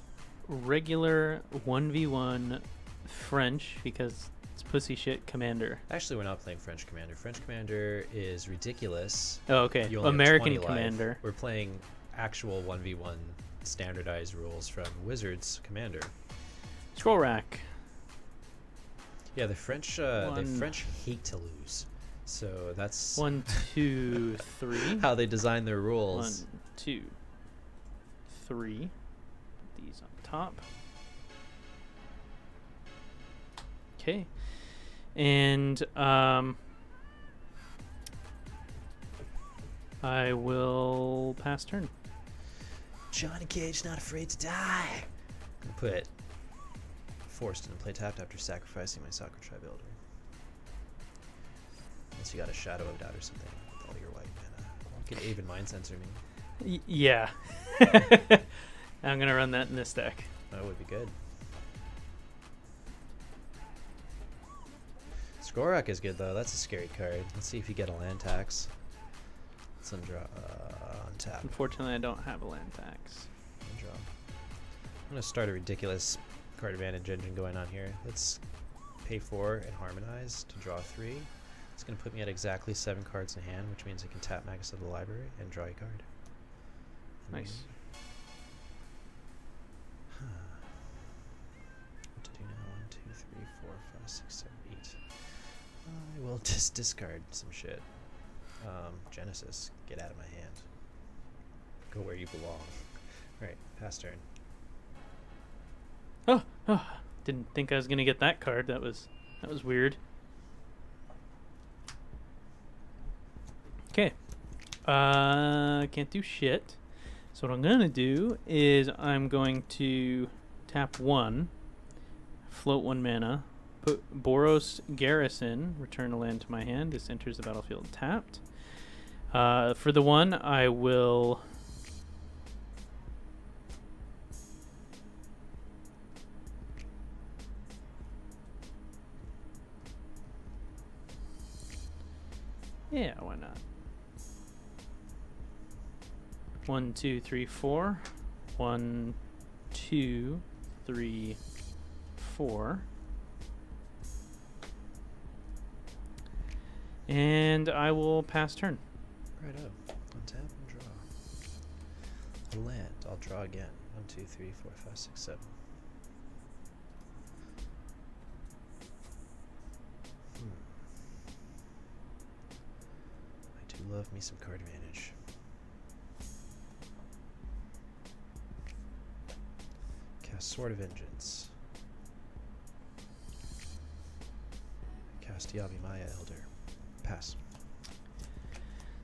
Speaker 1: regular 1v1 French because it's pussy shit Commander.
Speaker 2: Actually, we're not playing French Commander. French Commander is ridiculous.
Speaker 1: Oh, okay.
Speaker 2: You only have
Speaker 1: American
Speaker 2: 20
Speaker 1: Commander.
Speaker 2: life. We're playing actual 1v1 standardized rules from Wizards Commander.
Speaker 1: Scroll Rack.
Speaker 2: Yeah, the French hate to lose, so that's
Speaker 1: 1, 2, 3.
Speaker 2: how they design their rules.
Speaker 1: 1, 2, 3. Put these on top. Okay, and I will pass turn.
Speaker 2: Johnny Cage not afraid to die. I'm gonna put forced into play tapped after sacrificing my Soccer Tribe Elder. Unless you got a Shadow of Doubt or something with all your white mana. You could even Mind Censor me.
Speaker 1: Yeah. I'm gonna run that in this deck.
Speaker 2: That would be good. Skorak is good though. That's a scary card. Let's see if you get a land tax. Let's undraw on tap.
Speaker 1: Unfortunately, I don't have a land tax.
Speaker 2: Undraw. I'm gonna start a ridiculous card advantage engine going on here. Let's pay 4 and harmonize to draw 3. It's going to put me at exactly 7 cards in hand, which means I can tap Magus of the Library and draw a card.
Speaker 1: Nice.
Speaker 2: What to do now? 1, 2, 3, 4, 5, 6, 7, 8. I will just discard some shit. Genesis, get out of my hand. Go where you belong. Alright, pass turn.
Speaker 1: Oh, didn't think I was gonna get that card. That was weird. Okay. Can't do shit. So what I'm gonna do is I'm going to tap 1, float 1 mana, put Boros Garrison, return a land to my hand. This enters the battlefield tapped. For the 1, I will yeah, why not? 1, 2, 3, 4. 1, 2, 3, 4. And I will pass turn.
Speaker 2: Righto. Untap and draw. A land. I'll draw again. 1, 2, 3, 4, 5, 6, 7. I do love me some card advantage. Cast Sword of Vengeance. Cast Yavimaya Elder. Pass.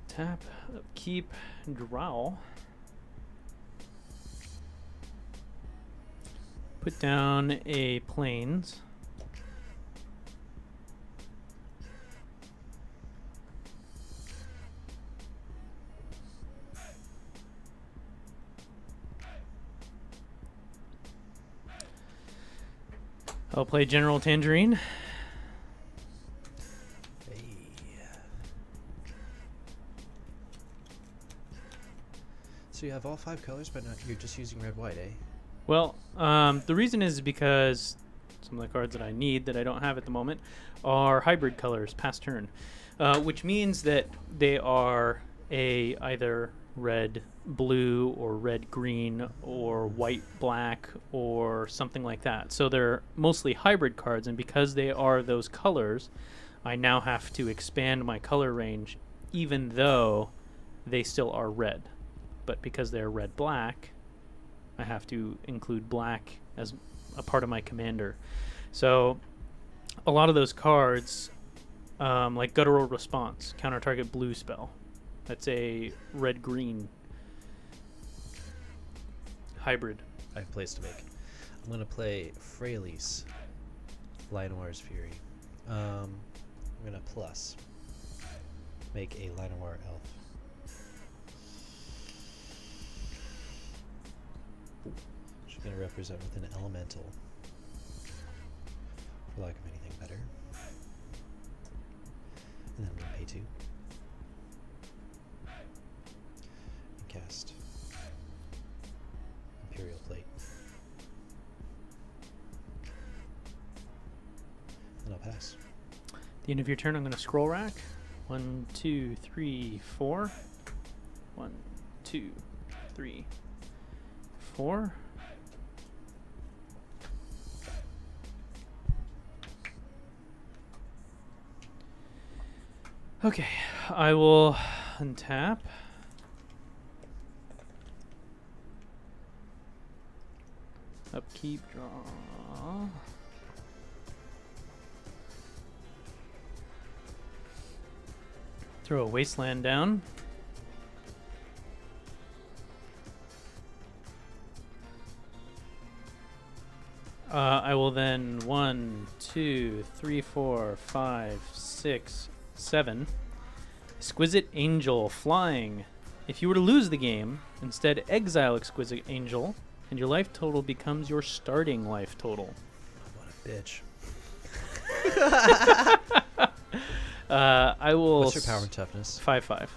Speaker 1: Tap, upkeep, draw. Put down a plains. I'll play General Tangerine.
Speaker 2: Hey. So you have all 5 colors, but you're just using red-white, eh?
Speaker 1: Well, the reason is because some of the cards that I need that I don't have at the moment are hybrid colors past turn, which means that they are either red blue or red green or white black or something like that. So they're mostly hybrid cards, and because they are those colors, I now have to expand my color range even though they still are red. But because they're red black, I have to include black as a part of my commander. So a lot of those cards, like Guttural Response, counter target blue spell. That's a red-green hybrid.
Speaker 2: I have plays to make. I'm going to play Freyalise, Linoir's Fury. I'm going to plus make a Linoir elf. Which I'm going to represent with an elemental, for lack of anything better. And then I'm going to pay 2. And cast Imperial Plate. And I'll pass.
Speaker 1: At the end of your turn, I'm going to scroll rack. 1, 2, 3, 4. 1, 2, 3, 4. Okay, I will untap. Upkeep, draw. Throw a wasteland down. I will then 1, 2, 3, 4, 5, 6, 7. Exquisite Angel, flying. If you were to lose the game, instead exile Exquisite Angel, and your life total becomes your starting life total.
Speaker 2: What a bitch.
Speaker 1: I will.
Speaker 2: What's your power and toughness?
Speaker 1: 5/5.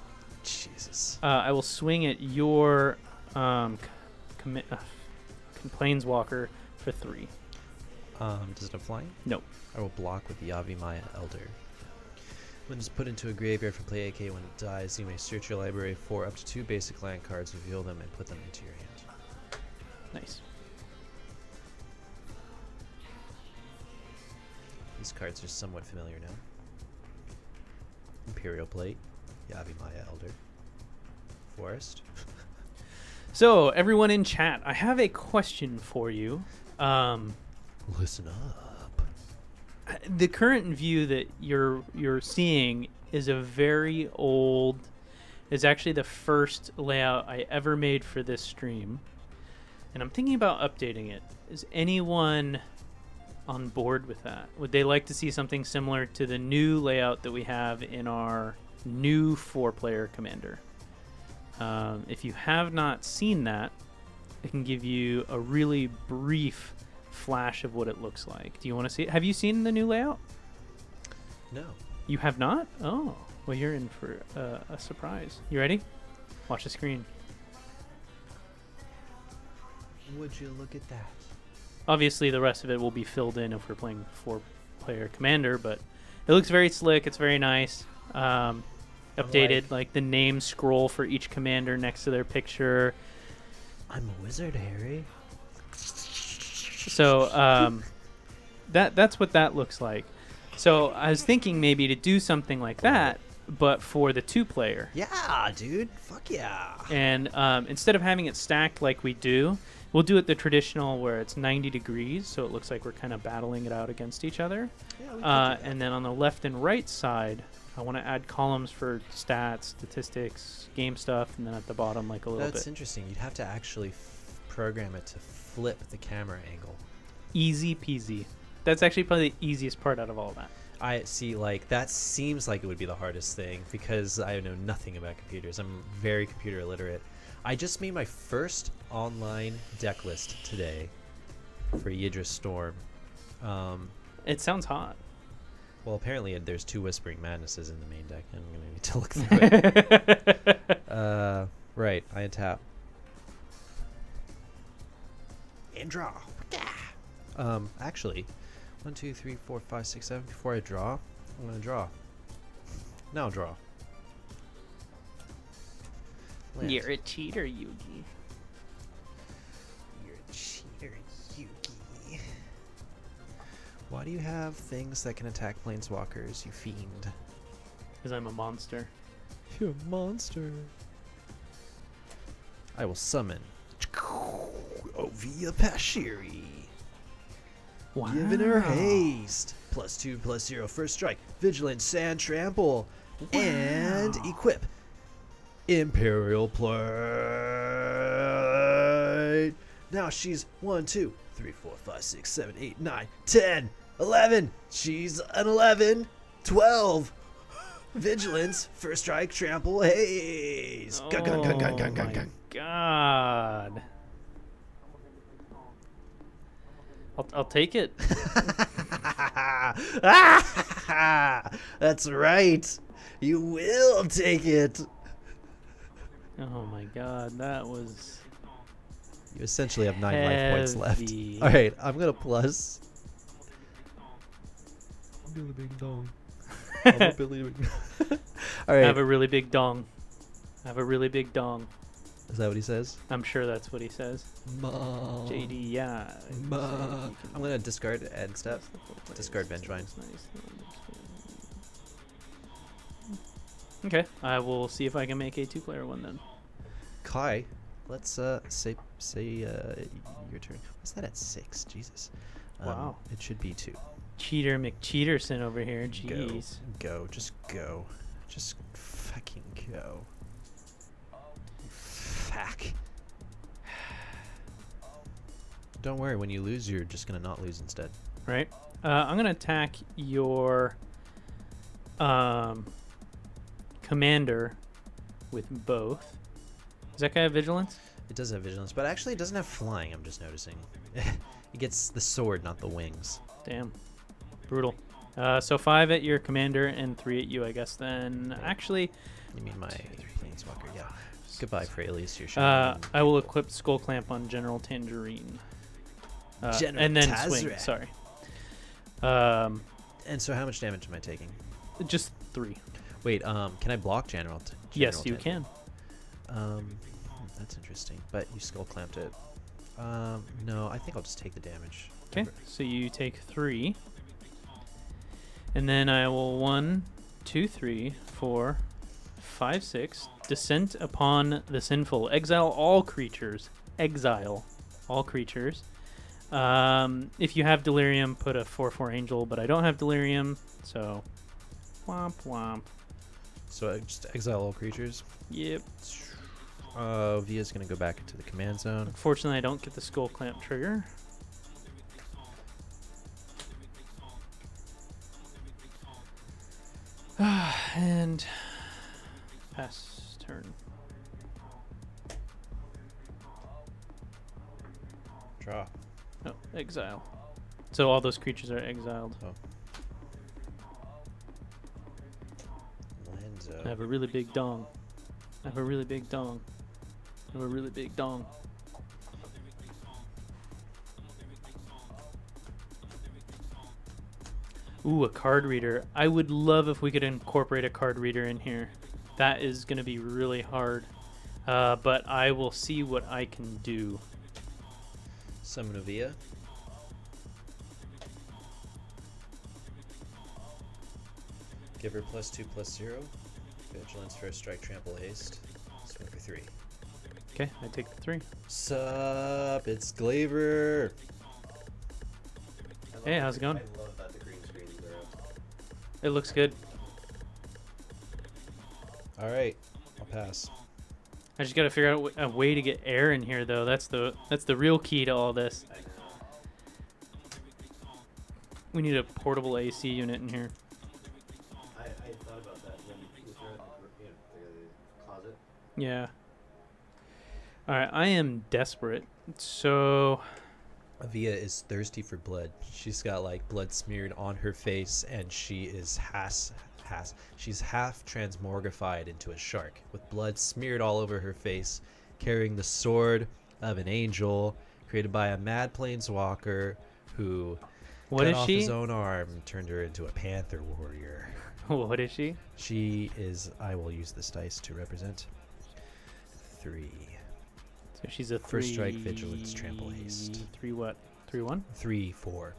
Speaker 2: Jesus.
Speaker 1: I will swing at your Planeswalker for 3.
Speaker 2: Does it have flying?
Speaker 1: Nope.
Speaker 2: I will block with the Unscripted Elder. When it's put into a graveyard from play, aka when it dies, you may search your library for up to 2 basic land cards, reveal them, and put them into your hand.
Speaker 1: Nice.
Speaker 2: These cards are somewhat familiar now. Imperial Plate, Yavimaya Elder, Forest.
Speaker 1: So, everyone in chat, I have a question for you.
Speaker 2: Listen up.
Speaker 1: The current view that you're seeing is a very old. Is actually the first layout I ever made for this stream, and I'm thinking about updating it. Is anyone on board with that? Would they like to see something similar to the new layout that we have in our new 4-player commander? If you have not seen that, I can give you a really brief flash of what it looks like. Do you want to see it? Have you seen the new layout?
Speaker 2: No.
Speaker 1: You have not? Oh, well, you're in for a surprise. You ready? Watch the screen.
Speaker 2: Would you look at that?
Speaker 1: Obviously, the rest of it will be filled in if we're playing 4-player commander, but it looks very slick. It's very nice. Updated, like the name scroll for each commander next to their picture.
Speaker 2: I'm a wizard, Harry.
Speaker 1: So that's what that looks like. So I was thinking maybe to do something like that, but for the 2-player.
Speaker 2: Yeah, dude. Fuck yeah.
Speaker 1: And instead of having it stacked like we do, we'll do it the traditional where it's 90 degrees, so it looks like we're kind of battling it out against each other. Yeah, and then on the left and right side, I want to add columns for stats, statistics, game stuff, and then at the bottom, like a little bit.
Speaker 2: That's interesting. You'd have to actually program it to flip the camera angle.
Speaker 1: Easy peasy. That's actually probably the easiest part out of all that.
Speaker 2: I see, like, that seems like it would be the hardest thing because I know nothing about computers. I'm very computer illiterate. I just made my first online deck list today for Yidris Storm.
Speaker 1: It sounds hot.
Speaker 2: Well, apparently there's 2 Whispering Madnesses in the main deck, and I'm going to need to look through it. Right, I untap. And draw. Actually, 1, 2, 3, 4, 5, 6, 7. Before I draw, I'm going to draw. Now draw. land.
Speaker 1: You're a cheater, Yugi.
Speaker 2: You're a cheater, Yugi. Why do you have things that can attack planeswalkers, you fiend?
Speaker 1: Because I'm a monster.
Speaker 2: You're a monster. I will summon Oviya Pashiri.
Speaker 1: Wow.
Speaker 2: Giving her haste. +2/+0 first strike. Vigilant Sand Trample.
Speaker 1: Wow.
Speaker 2: And equip Imperial Plate. Now she's 1, 2, 3, 4, 5, 6, 7, 8, 9, 10, 11. She's an 11. 12. Vigilance. First strike. Trample. Haste. Gun, gun, gun, gun, gun, gun, gun.
Speaker 1: God. I'll take it.
Speaker 2: That's right. You will take it.
Speaker 1: Oh my God, that was.
Speaker 2: You essentially have 9 life points left.
Speaker 1: Heavy.
Speaker 2: All right, I'm gonna plus. Billy Bing Dong. I'm a Billy Bing. All right.
Speaker 1: I have a really big dong. I have a really big dong.
Speaker 2: Is that what he says?
Speaker 1: I'm sure that's what he says.
Speaker 2: Mom.
Speaker 1: JD, yeah.
Speaker 2: Mom. I'm gonna discard end step. Discard Vengevine.
Speaker 1: Okay, I will see if I can make a 2-player one then.
Speaker 2: Kai, let's say your turn. What's that at 6? Jesus.
Speaker 1: Wow.
Speaker 2: It should be 2.
Speaker 1: Cheater McCheaterson over here. Jeez.
Speaker 2: Go. Just go. Just fucking go. Fuck. Don't worry, when you lose, you're just gonna not lose instead.
Speaker 1: Right. I'm gonna attack your commander with both. Does that guy have vigilance?
Speaker 2: It does have vigilance, but actually it doesn't have flying, I'm just noticing. It gets the sword, not the wings.
Speaker 1: Damn. Brutal. So 5 at your commander and 3 at you, I guess. Then actually,
Speaker 2: You mean my planeswalker? Yeah. Goodbye, Fraley's. Your
Speaker 1: I will equip Skull Clamp on General Tangerine.
Speaker 2: General
Speaker 1: and then
Speaker 2: Tazri.
Speaker 1: swing. Sorry.
Speaker 2: And so how much damage am I taking?
Speaker 1: Just 3.
Speaker 2: Wait, can I block General?
Speaker 1: Yes, you can.
Speaker 2: That's interesting. But you skull clamped it. No, I think I'll just take the damage.
Speaker 1: Okay, so you take 3. And then I will 1, 2, 3, 4, 5, 6. Descent upon the sinful. Exile all creatures. Exile all creatures. If you have Delirium, put a 4/4 Angel, but I don't have Delirium, so womp womp.
Speaker 2: So just exile all creatures.
Speaker 1: Yep.
Speaker 2: Via's gonna go back into the command zone.
Speaker 1: Unfortunately, I don't get the Skull Clamp trigger. And pass turn.
Speaker 2: Draw.
Speaker 1: Oh, exile. So all those creatures are exiled.
Speaker 2: Oh. Lenzo.
Speaker 1: I have a really big dong. I have a really big dong. I have a really big dong. Ooh, a card reader. I would love if we could incorporate a card reader in here. That is going to be really hard. But I will see what I can do.
Speaker 2: Summon Oviya. Give her +2/+0. Vigilance, first strike, trample, haste. Swing for 3.
Speaker 1: Okay, I take the 3.
Speaker 2: Sup, it's Glaver.
Speaker 1: Hey, how's it going?
Speaker 3: I love that the green screens are up.
Speaker 1: It looks good.
Speaker 2: Alright, I'll pass.
Speaker 1: I just got to figure out a way to get air in here, though. That's the real key to all this.
Speaker 3: I know.
Speaker 1: We need a portable AC unit in here.
Speaker 3: I thought about that when we were at the closet.
Speaker 1: Yeah. All right, I am desperate. So
Speaker 2: Oviya is thirsty for blood. She's got like blood smeared on her face, and she is she's half transmorgified into a shark with blood smeared all over her face, carrying the sword of an angel created by a mad planeswalker who
Speaker 1: what
Speaker 2: cut
Speaker 1: is
Speaker 2: off
Speaker 1: she?
Speaker 2: his own arm and turned her into a panther warrior.
Speaker 1: What is she?
Speaker 2: She is, I will use this dice to represent, 3.
Speaker 1: So she's a 3.
Speaker 2: First strike, vigilance, trample, haste.
Speaker 1: 3 what? 3/1?
Speaker 2: 3/4.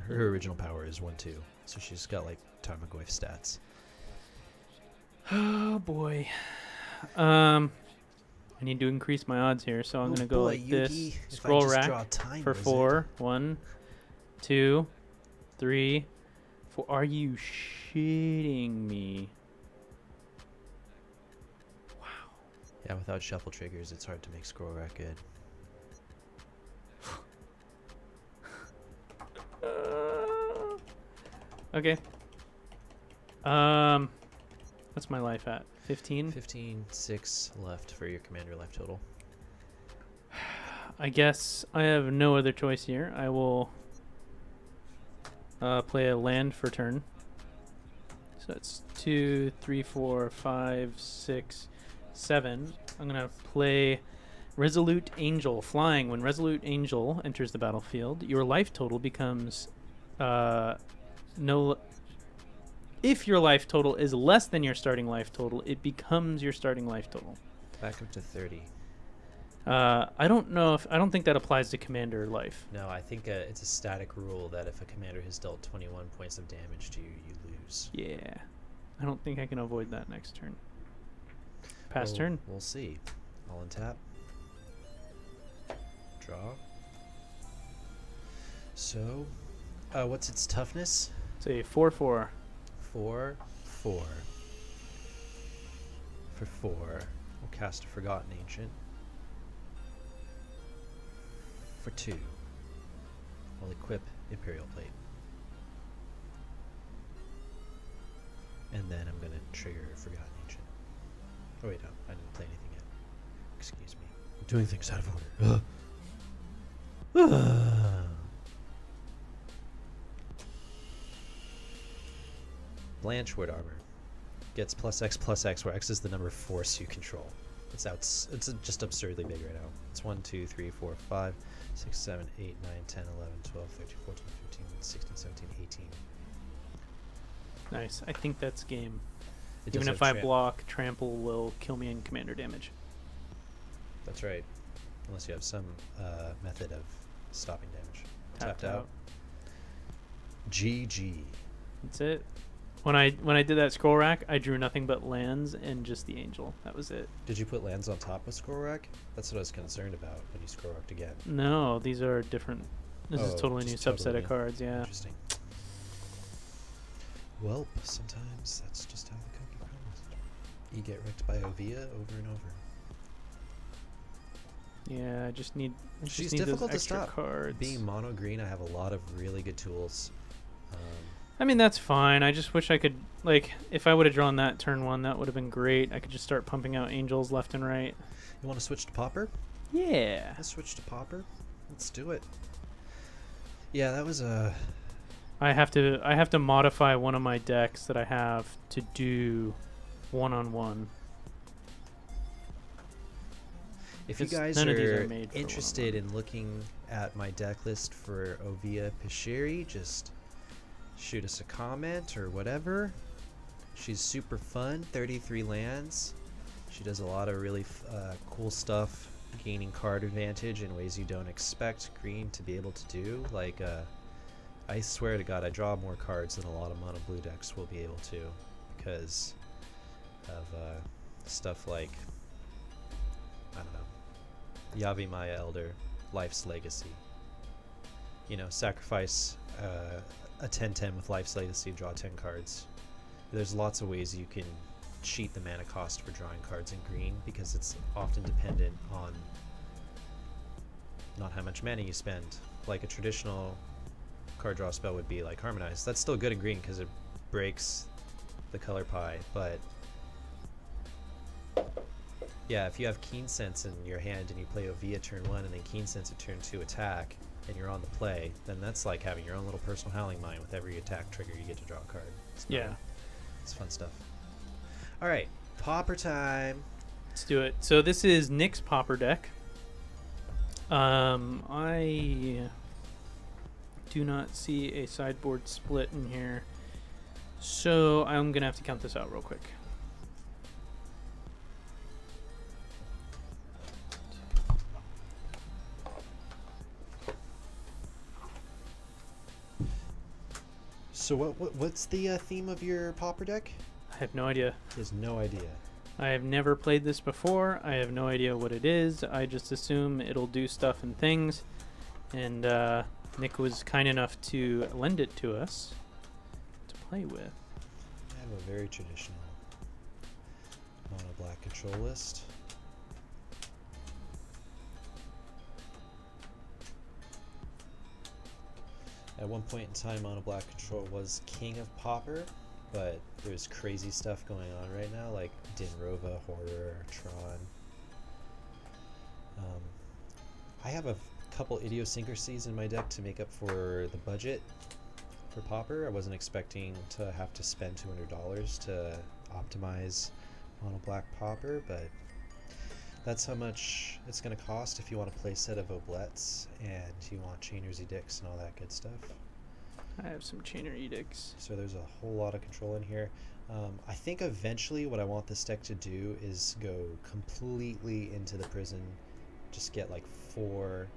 Speaker 2: Her original power is 1/2, so she's got like Tarmogoyf stats.
Speaker 1: Oh boy. I need to increase my odds here, so I'm gonna go like this. Scroll rack for 4. 1, 2, 3, 4. Are you shitting me? Wow.
Speaker 2: Yeah, without shuffle triggers, it's hard to make scroll rack good.
Speaker 1: Okay. What's my life at? 15?
Speaker 2: 15, 6 left for your commander life total.
Speaker 1: I guess I have no other choice here. I will play a land for turn. So it's 2, 3, 4, 5, 6, 7. I'm going to play Resolute Angel. Flying. When Resolute Angel enters the battlefield, your life total becomes no. If your life total is less than your starting life total, it becomes your starting life total.
Speaker 2: Back up to 30.
Speaker 1: I don't think that applies to commander life.
Speaker 2: No, I think it's a static rule that if a commander has dealt 21 points of damage to you, you lose.
Speaker 1: Yeah. I don't think I can avoid that next turn. Pass turn.
Speaker 2: We'll see. I'll untap. Draw. So, what's its toughness?
Speaker 1: Say 4/4.
Speaker 2: 4/4. For 4, we'll cast a Forgotten Ancient. For 2, we'll equip Imperial Plate. And then I'm going to trigger Forgotten Ancient. Oh wait, no, I didn't play anything yet. Excuse me. I'm doing things out of order. Blanchwood Armor gets +X/+X, where X is the number of force you control. It's just absurdly big right now. It's 1, 2, 3, 4, 5, 6, 7, 8, 9, 10, 11, 12, 13, 14, 15, 16, 17, 18.
Speaker 1: Nice. I think that's game.
Speaker 2: It
Speaker 1: Even
Speaker 2: does
Speaker 1: if
Speaker 2: have
Speaker 1: I block, trample will kill me in commander damage.
Speaker 2: That's right. Unless you have some method of stopping damage.
Speaker 1: Tapped out.
Speaker 2: GG.
Speaker 1: That's it. When I did that scroll rack, I drew nothing but lands and just the angel. That was it.
Speaker 2: Did you put lands on top of scroll rack? That's what I was concerned about when you scroll racked again.
Speaker 1: No, these are different. This is totally new
Speaker 2: just
Speaker 1: subset
Speaker 2: totally
Speaker 1: of cards. Yeah.
Speaker 2: Interesting. Well, sometimes that's just how the cookie crumbles. You get wrecked by Oviya over and over.
Speaker 1: Yeah, I just need.
Speaker 2: She's
Speaker 1: need
Speaker 2: difficult
Speaker 1: those
Speaker 2: to
Speaker 1: extra
Speaker 2: stop.
Speaker 1: cards.
Speaker 2: Being mono green, I have a lot of really good tools.
Speaker 1: I mean, that's fine. I just wish I could, like, if I would have drawn that turn 1, that would have been great. I could just start pumping out angels left and right.
Speaker 2: You want to switch to Pauper?
Speaker 1: Yeah.
Speaker 2: Let's switch to Pauper. Let's do it. Yeah, that was a.
Speaker 1: I have to modify one of my decks that I have to do 1-on-1.
Speaker 2: If you guys are interested in looking at my deck list for Oviya Pashiri, just shoot us a comment or whatever. She's super fun, 33 lands. She does a lot of really cool stuff, gaining card advantage in ways you don't expect green to be able to do. Like, I swear to God, I draw more cards than a lot of mono blue decks will be able to because of stuff like, I don't know, Yavi Maya Elder, Life's Legacy. You know, sacrifice a 10/10 with Life's Legacy, draw 10 cards. There's lots of ways you can cheat the mana cost for drawing cards in green because it's often dependent on not how much mana you spend. Like a traditional card draw spell would be like Harmonize. That's still good in green because it breaks the color pie, but yeah, if you have Keen Sense in your hand and you play Oviya turn 1 and then Keen Sense at turn 2 attack, and you're on the play, then that's like having your own little personal Howling Mine. With every attack trigger, you get to draw a card.
Speaker 1: Yeah.
Speaker 2: It's fun stuff. Alright, Pauper time.
Speaker 1: Let's do it. So this is Nick's Pauper deck. I do not see a sideboard split in here. So I'm going to have to count this out real quick.
Speaker 2: So what's the theme of your Pauper deck?
Speaker 1: I have no idea.
Speaker 2: He has no idea.
Speaker 1: I have never played this before. I have no idea what it is. I just assume it'll do stuff and things. And Nick was kind enough to lend it to us to play with.
Speaker 2: I have a very traditional mono black control list. At one point in time, mono black control was king of Pauper, but there's crazy stuff going on right now, like Dinrova, Horror, Tron. I have a couple idiosyncrasies in my deck to make up for the budget for Pauper. I wasn't expecting to have to spend $200 to optimize mono black Pauper, but that's how much it's going to cost if you want to play a set of Oblettes and you want Chainer's Edicts and all that good stuff.
Speaker 1: I have some Chainer Edicts.
Speaker 2: So there's a whole lot of control in here. I think eventually what I want this deck to do is go completely into the prison, just get like 4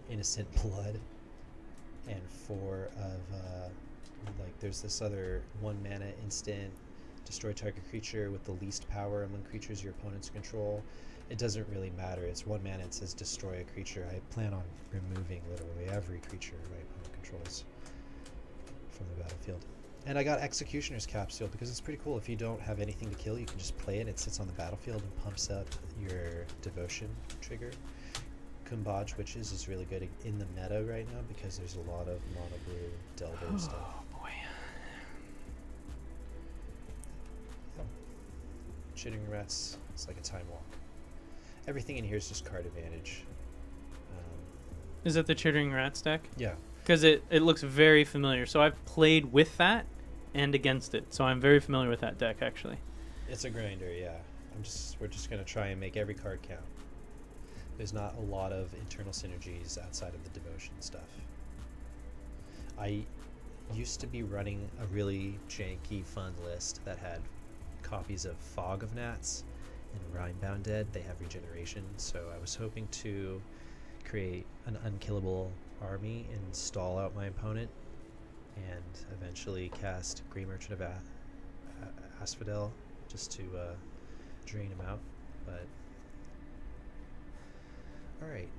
Speaker 2: innocent blood and 4 of like there's this other 1 mana instant destroy target creature with the least power among creatures your opponents control. It doesn't really matter. It's 1 mana. It says destroy a creature. I plan on removing literally every creature my opponent controls from the battlefield. And I got Executioner's Capsule because it's pretty cool. If you don't have anything to kill, you can just play it. It sits on the battlefield and pumps up your devotion trigger. Kumbaj Witches is really good in the meta right now because there's a lot of mono blue Delver stuff.
Speaker 1: Oh boy.
Speaker 2: Chittering Rats, it's like a time walk. Everything in here is just card advantage.
Speaker 1: Is it the Chittering Rats deck?
Speaker 2: Yeah.
Speaker 1: Because it looks very familiar. So I've played with that and against it. So I'm very familiar with that deck, actually.
Speaker 2: It's a grinder, yeah. We're just going to try and make every card count. There's not a lot of internal synergies outside of the devotion stuff. I used to be running a really janky, fun list that had copies of Fog of Gnats and Rhinebound Dead. They have regeneration, so I was hoping to create an unkillable army and stall out my opponent and eventually cast Grey Merchant of Asphodel just to drain him out, but alright.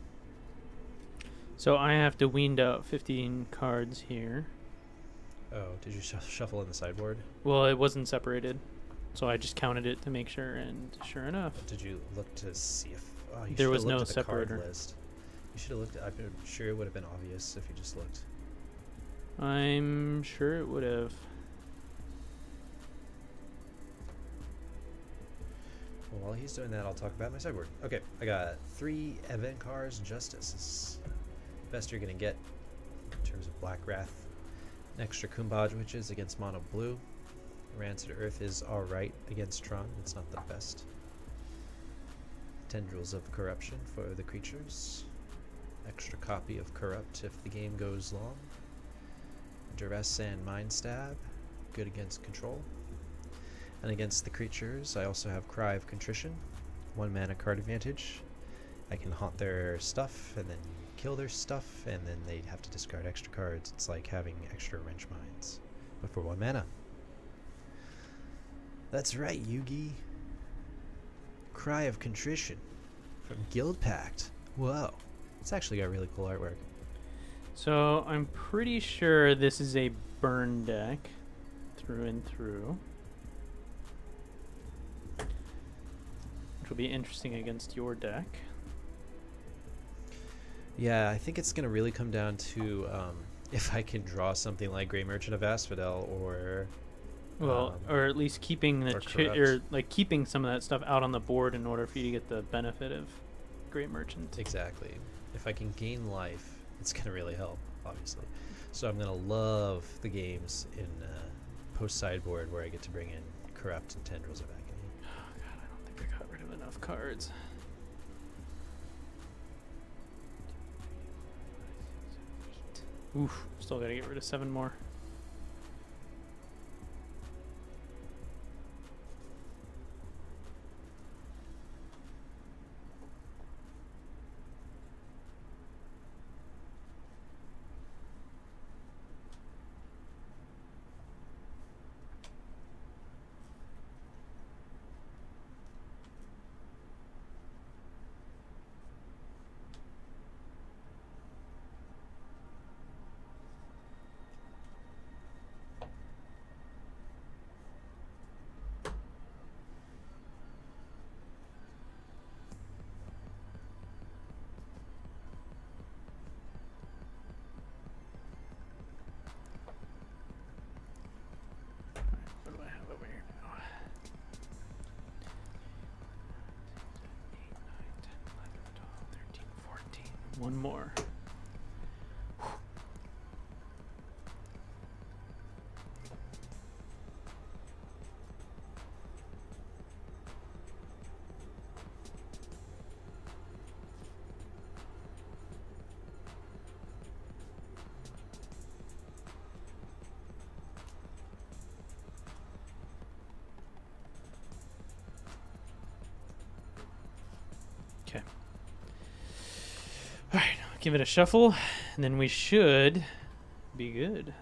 Speaker 1: So I have to weaned out 15 cards here.
Speaker 2: Oh, did you shuffle in the sideboard?
Speaker 1: Well, it wasn't separated. So I just counted it to make sure, and sure enough.
Speaker 2: Did you look to see if you
Speaker 1: there was
Speaker 2: should've
Speaker 1: no
Speaker 2: looked at the card
Speaker 1: separator.
Speaker 2: list. You should have looked at, I'm sure it would have been obvious if you just looked.
Speaker 1: I'm sure it would have.
Speaker 2: Well, while he's doing that, I'll talk about my sideboard. Okay, I got 3 Event Cards Justice. It's the best you're going to get in terms of Black Wrath. An extra Kumbaj Witches against Mono Blue. Rancid Earth is alright against Tron. It's not the best. Tendrils of Corruption for the creatures. Extra copy of Corrupt if the game goes long. Duress and Mind Stab. Good against control. And against the creatures, I also have Cry of Contrition. 1 mana card advantage. I can haunt their stuff and then kill their stuff, and then they'd have to discard extra cards. It's like having extra Wrench Minds, but for 1 mana. That's right, Yugi. Cry of Contrition from Guild Pact. Whoa. It's actually got really cool artwork.
Speaker 1: So I'm pretty sure this is a burn deck through and through. Which will be interesting against your deck.
Speaker 2: Yeah, I think it's going to really come down to if I can draw something like Grey Merchant of Asphodel or...
Speaker 1: Well, or at least keeping the
Speaker 2: Corrupt.
Speaker 1: like keeping some of that stuff out on the board in order for you to get the benefit of Great Merchant.
Speaker 2: Exactly. If I can gain life, it's going to really help, obviously. So I'm going to love the games in post-sideboard where I get to bring in Corrupt and Tendrils of Agony.
Speaker 1: Oh god, I don't think I got rid of enough cards. Oof, still gotta get rid of 7 more. One more. Okay. All right, give it a shuffle, and then we should be good.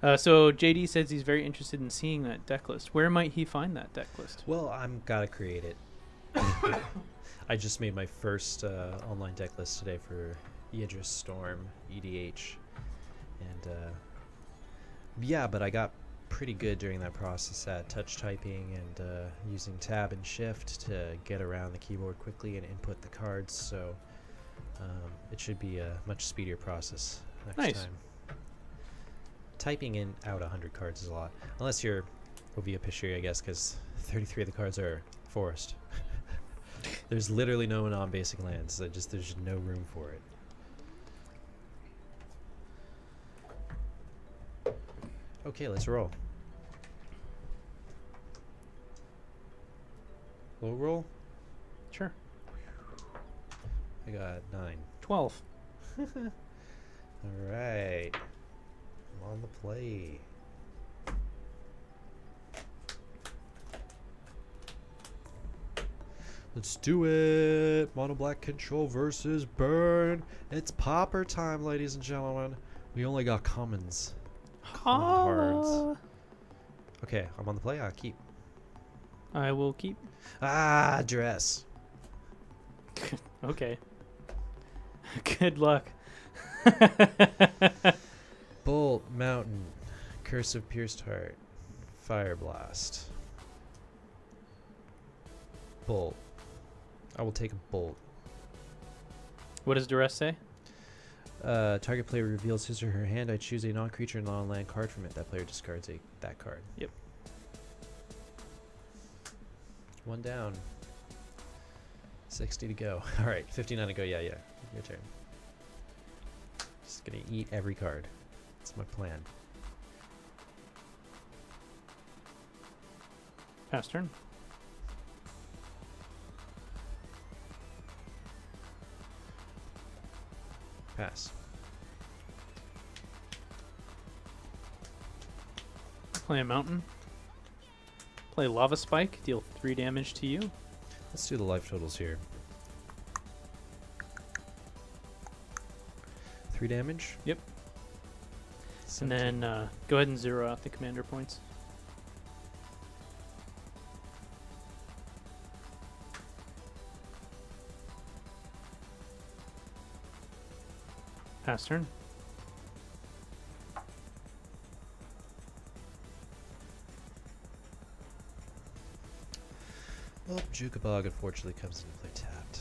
Speaker 1: So JD says he's very interested in seeing that deck list. Where might he find that deck list?
Speaker 2: Well, I'm gotta create it. I just made my first online deck list today for Yidris Storm EDH, and yeah, but I got pretty good during that process at touch typing and using tab and shift to get around the keyboard quickly and input the cards. So it should be a much speedier process next time. Typing in out 100 cards is a lot, unless you're Oviya Pashiri, I guess, because 33 of the cards are forest. There's literally no non-basic lands. There's just no room for it. Okay, let's roll. Low roll?
Speaker 1: Sure.
Speaker 2: I got 9.
Speaker 1: 12.
Speaker 2: Alright. I'm on the play. Let's do it! Mono black control versus burn. It's pauper time, ladies and gentlemen. We only got commons. Cards. Okay, I'm on the play. I'll keep.
Speaker 1: I will keep.
Speaker 2: Ah, dress.
Speaker 1: Okay. Good luck.
Speaker 2: Bolt, mountain, curse of pierced heart, fire blast. Bolt. I will take a bolt.
Speaker 1: What does Duress say?
Speaker 2: Target player reveals his or her hand. I choose a non-creature non-land card from it. That player discards that card.
Speaker 1: Yep.
Speaker 2: One down. 60 to go. All right, 59 to go. Yeah. Your turn. Just gonna eat every card. That's my plan.
Speaker 1: Pass turn.
Speaker 2: Pass.
Speaker 1: Play a mountain. Play lava spike. Deal 3 damage to you.
Speaker 2: Let's do the life totals here. 3 damage.
Speaker 1: Yep.
Speaker 2: 17.
Speaker 1: And then go ahead and 0 out the commander points. Pass turn.
Speaker 2: Well, Jukabog unfortunately comes into play tapped.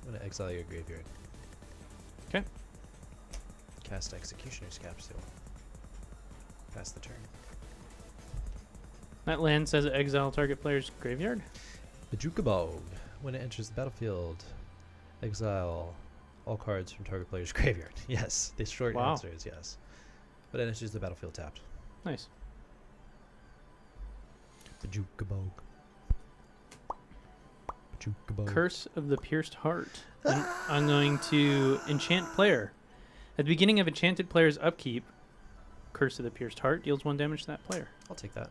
Speaker 2: I'm going to exile your graveyard.
Speaker 1: Okay.
Speaker 2: Cast Executioner's Capsule. Pass the turn.
Speaker 1: That land says exile target player's graveyard.
Speaker 2: The Jukabog. When it enters the battlefield, exile all cards from target player's graveyard. Yes, the short answer is yes. But it enters the battlefield tapped.
Speaker 1: Nice.
Speaker 2: The Jukabog. Jukabog.
Speaker 1: Curse of the Pierced Heart. I'm going to enchant player. At the beginning of enchanted player's upkeep, Curse of the Pierced Heart deals 1 damage to that player.
Speaker 2: I'll take that.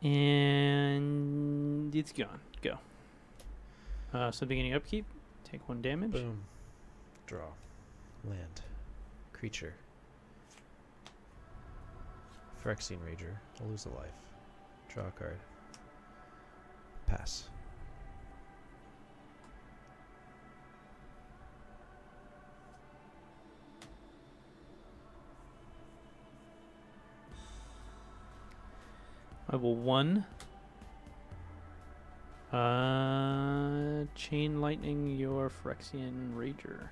Speaker 1: And it's gone. Go. So beginning upkeep, take 1 damage.
Speaker 2: Boom. Draw. Land. Creature. Phyrexian Rager. I'll lose a life. Draw a card. Pass.
Speaker 1: I will 1. Chain Lightning your Phyrexian Rager.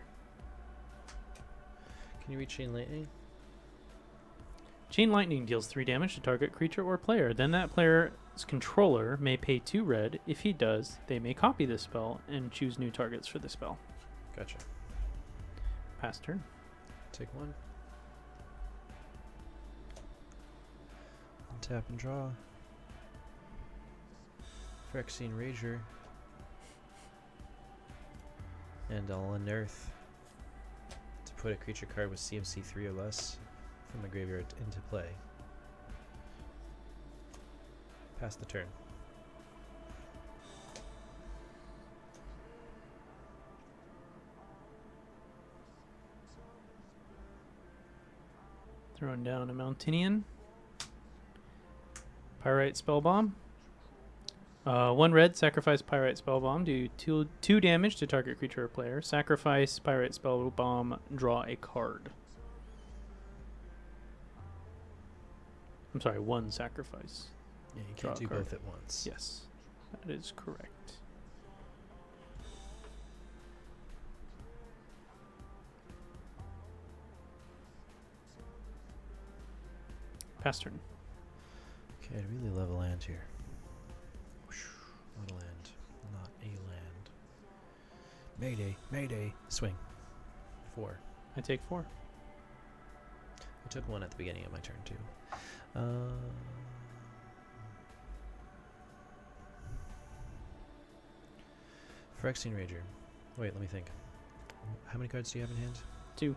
Speaker 2: Can you reach Chain Lightning?
Speaker 1: Chain Lightning deals 3 damage to target creature or player. Then that player's controller may pay 2 red. If he does, they may copy this spell and choose new targets for the spell.
Speaker 2: Gotcha.
Speaker 1: Pass turn.
Speaker 2: Take 1. Untap and draw. Phyrexian Rager. And I'll unearth to put a creature card with CMC 3 or less from the graveyard into play. Pass the turn.
Speaker 1: Throwing down a Mountinian. Pyrite Spellbomb. 1 red, sacrifice Pyrite Spellbomb, do 2 damage to target creature or player. Sacrifice Pyrite Spellbomb, draw a card. I'm sorry, 1 sacrifice.
Speaker 2: Yeah, you
Speaker 1: Draw
Speaker 2: can't
Speaker 1: a
Speaker 2: do
Speaker 1: card.
Speaker 2: both at once.
Speaker 1: Yes, that is correct. Pass turn.
Speaker 2: Okay, I'd really love a land here. Not a land. Not a land. Mayday. Mayday. Swing. 4.
Speaker 1: I take 4.
Speaker 2: I took 1 at the beginning of my turn, too. Phyrexian Rager. Wait, let me think. How many cards do you have in hand?
Speaker 1: 2.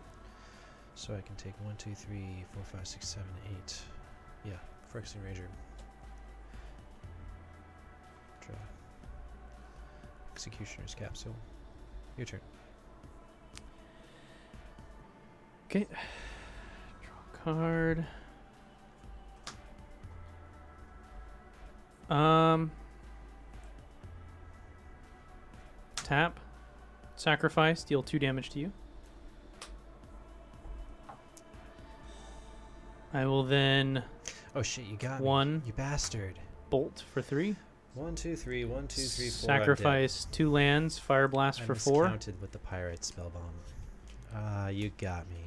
Speaker 2: So I can take 1, 2, 3, 4, 5, 6, 7, 8. Yeah, Phyrexian Rager. Draw. Executioner's Capsule. Your turn.
Speaker 1: Okay. Draw a card. Tap. Sacrifice. Deal 2 damage to you. I will then
Speaker 2: Oh shit, you got
Speaker 1: 1
Speaker 2: me. You bastard.
Speaker 1: bolt for 3.
Speaker 2: 1, 2, 3, 1, 2, 3, 4.
Speaker 1: Sacrifice 2 lands. Fire blast
Speaker 2: I
Speaker 1: for 4.
Speaker 2: miscounted with the Pirate Spellbomb. Ah, you got me.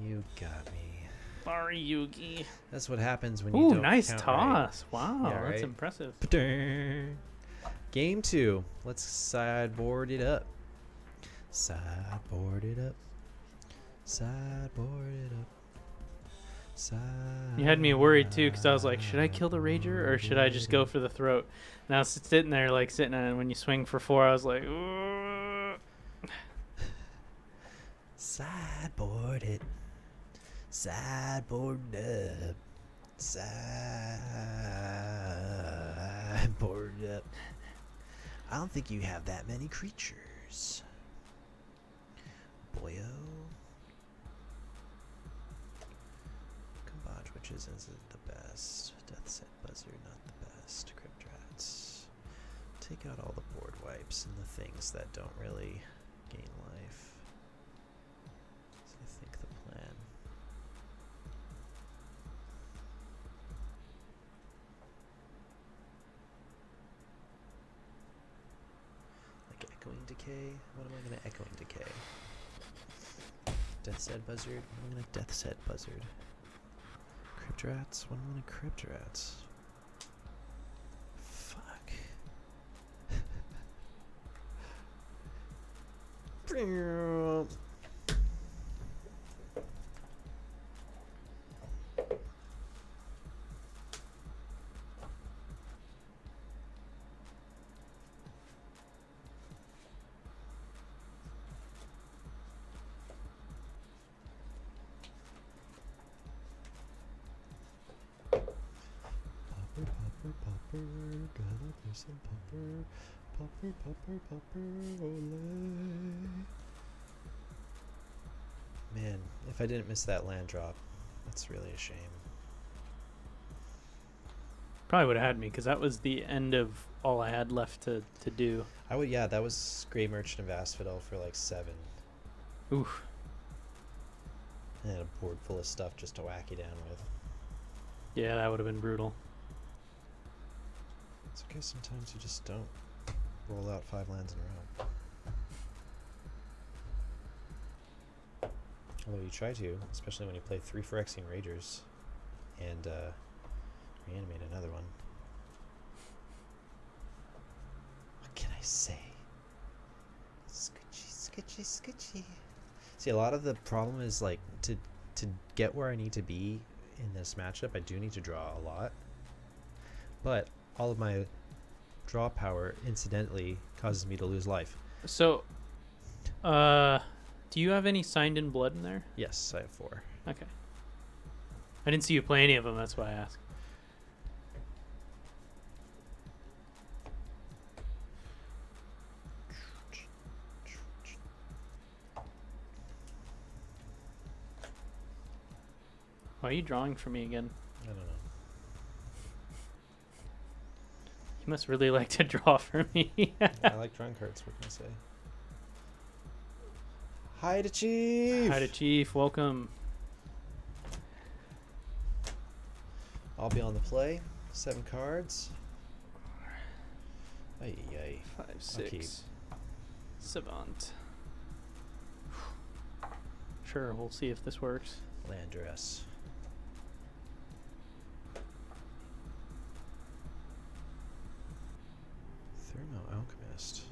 Speaker 2: You got me.
Speaker 1: Sorry, Yugi.
Speaker 2: That's what happens when you
Speaker 1: Ooh,
Speaker 2: don't
Speaker 1: nice
Speaker 2: count
Speaker 1: toss. Wow,
Speaker 2: Yeah,
Speaker 1: that's
Speaker 2: right?
Speaker 1: impressive.
Speaker 2: right. Game 2. Let's sideboard it up. Sideboard it up. Sideboard it up.
Speaker 1: You had me worried too, because I was like, should I kill the Rager or should I just go for the throat? And I was sitting there, like, sitting on it. And when you swing for 4, I was like, ooh.
Speaker 2: Sideboard it. Sideboard up. Sideboard up. I don't think you have that many creatures. Boyo. Combage Witches isn't the best. Death Set Buzzard, not the best. Crypt Rats. Take out all the board wipes and the things that don't really gain life. So I think the plan. Like Echoing Decay? What am I gonna Echoing Decay? Death Set Buzzard? What am I gonna Death Set Buzzard? Crypt Rats? What am I gonna Crypt Rats? Fuck. Popper, gotta do some popper. Popper, popper, popper, ole. Man, if I didn't miss that land drop, that's really a shame.
Speaker 1: Probably would have had me, because that was the end of all I had left to do.
Speaker 2: I would, yeah, that was Grey Merchant of Asphodel for like 7.
Speaker 1: Oof.
Speaker 2: And a board full of stuff just to whack you down with.
Speaker 1: Yeah, that would have been brutal.
Speaker 2: It's okay, sometimes you just don't roll out 5 lands in a row. Although you try to, especially when you play 3 Phyrexian Ragers and reanimate another one. What can I say? Scoochie, scoochie, scoochie. See, a lot of the problem is like to get where I need to be in this matchup, I do need to draw a lot. But all of my draw power incidentally causes me to lose life.
Speaker 1: So, do you have any signed in blood in there?
Speaker 2: Yes, I have 4.
Speaker 1: Okay. I didn't see you play any of them. That's why I asked. Why are you drawing for me again?
Speaker 2: I don't know.
Speaker 1: You must really like to draw for me.
Speaker 2: I like drawing cards, what can I say? Hi to Chief!
Speaker 1: Hi to Chief, welcome.
Speaker 2: I'll be on the play. 7 cards. Ay, ay.
Speaker 1: 5,
Speaker 2: keep.
Speaker 1: 6. Savant. Sure, we'll see if this works.
Speaker 2: Landress. Thermo Alchemist.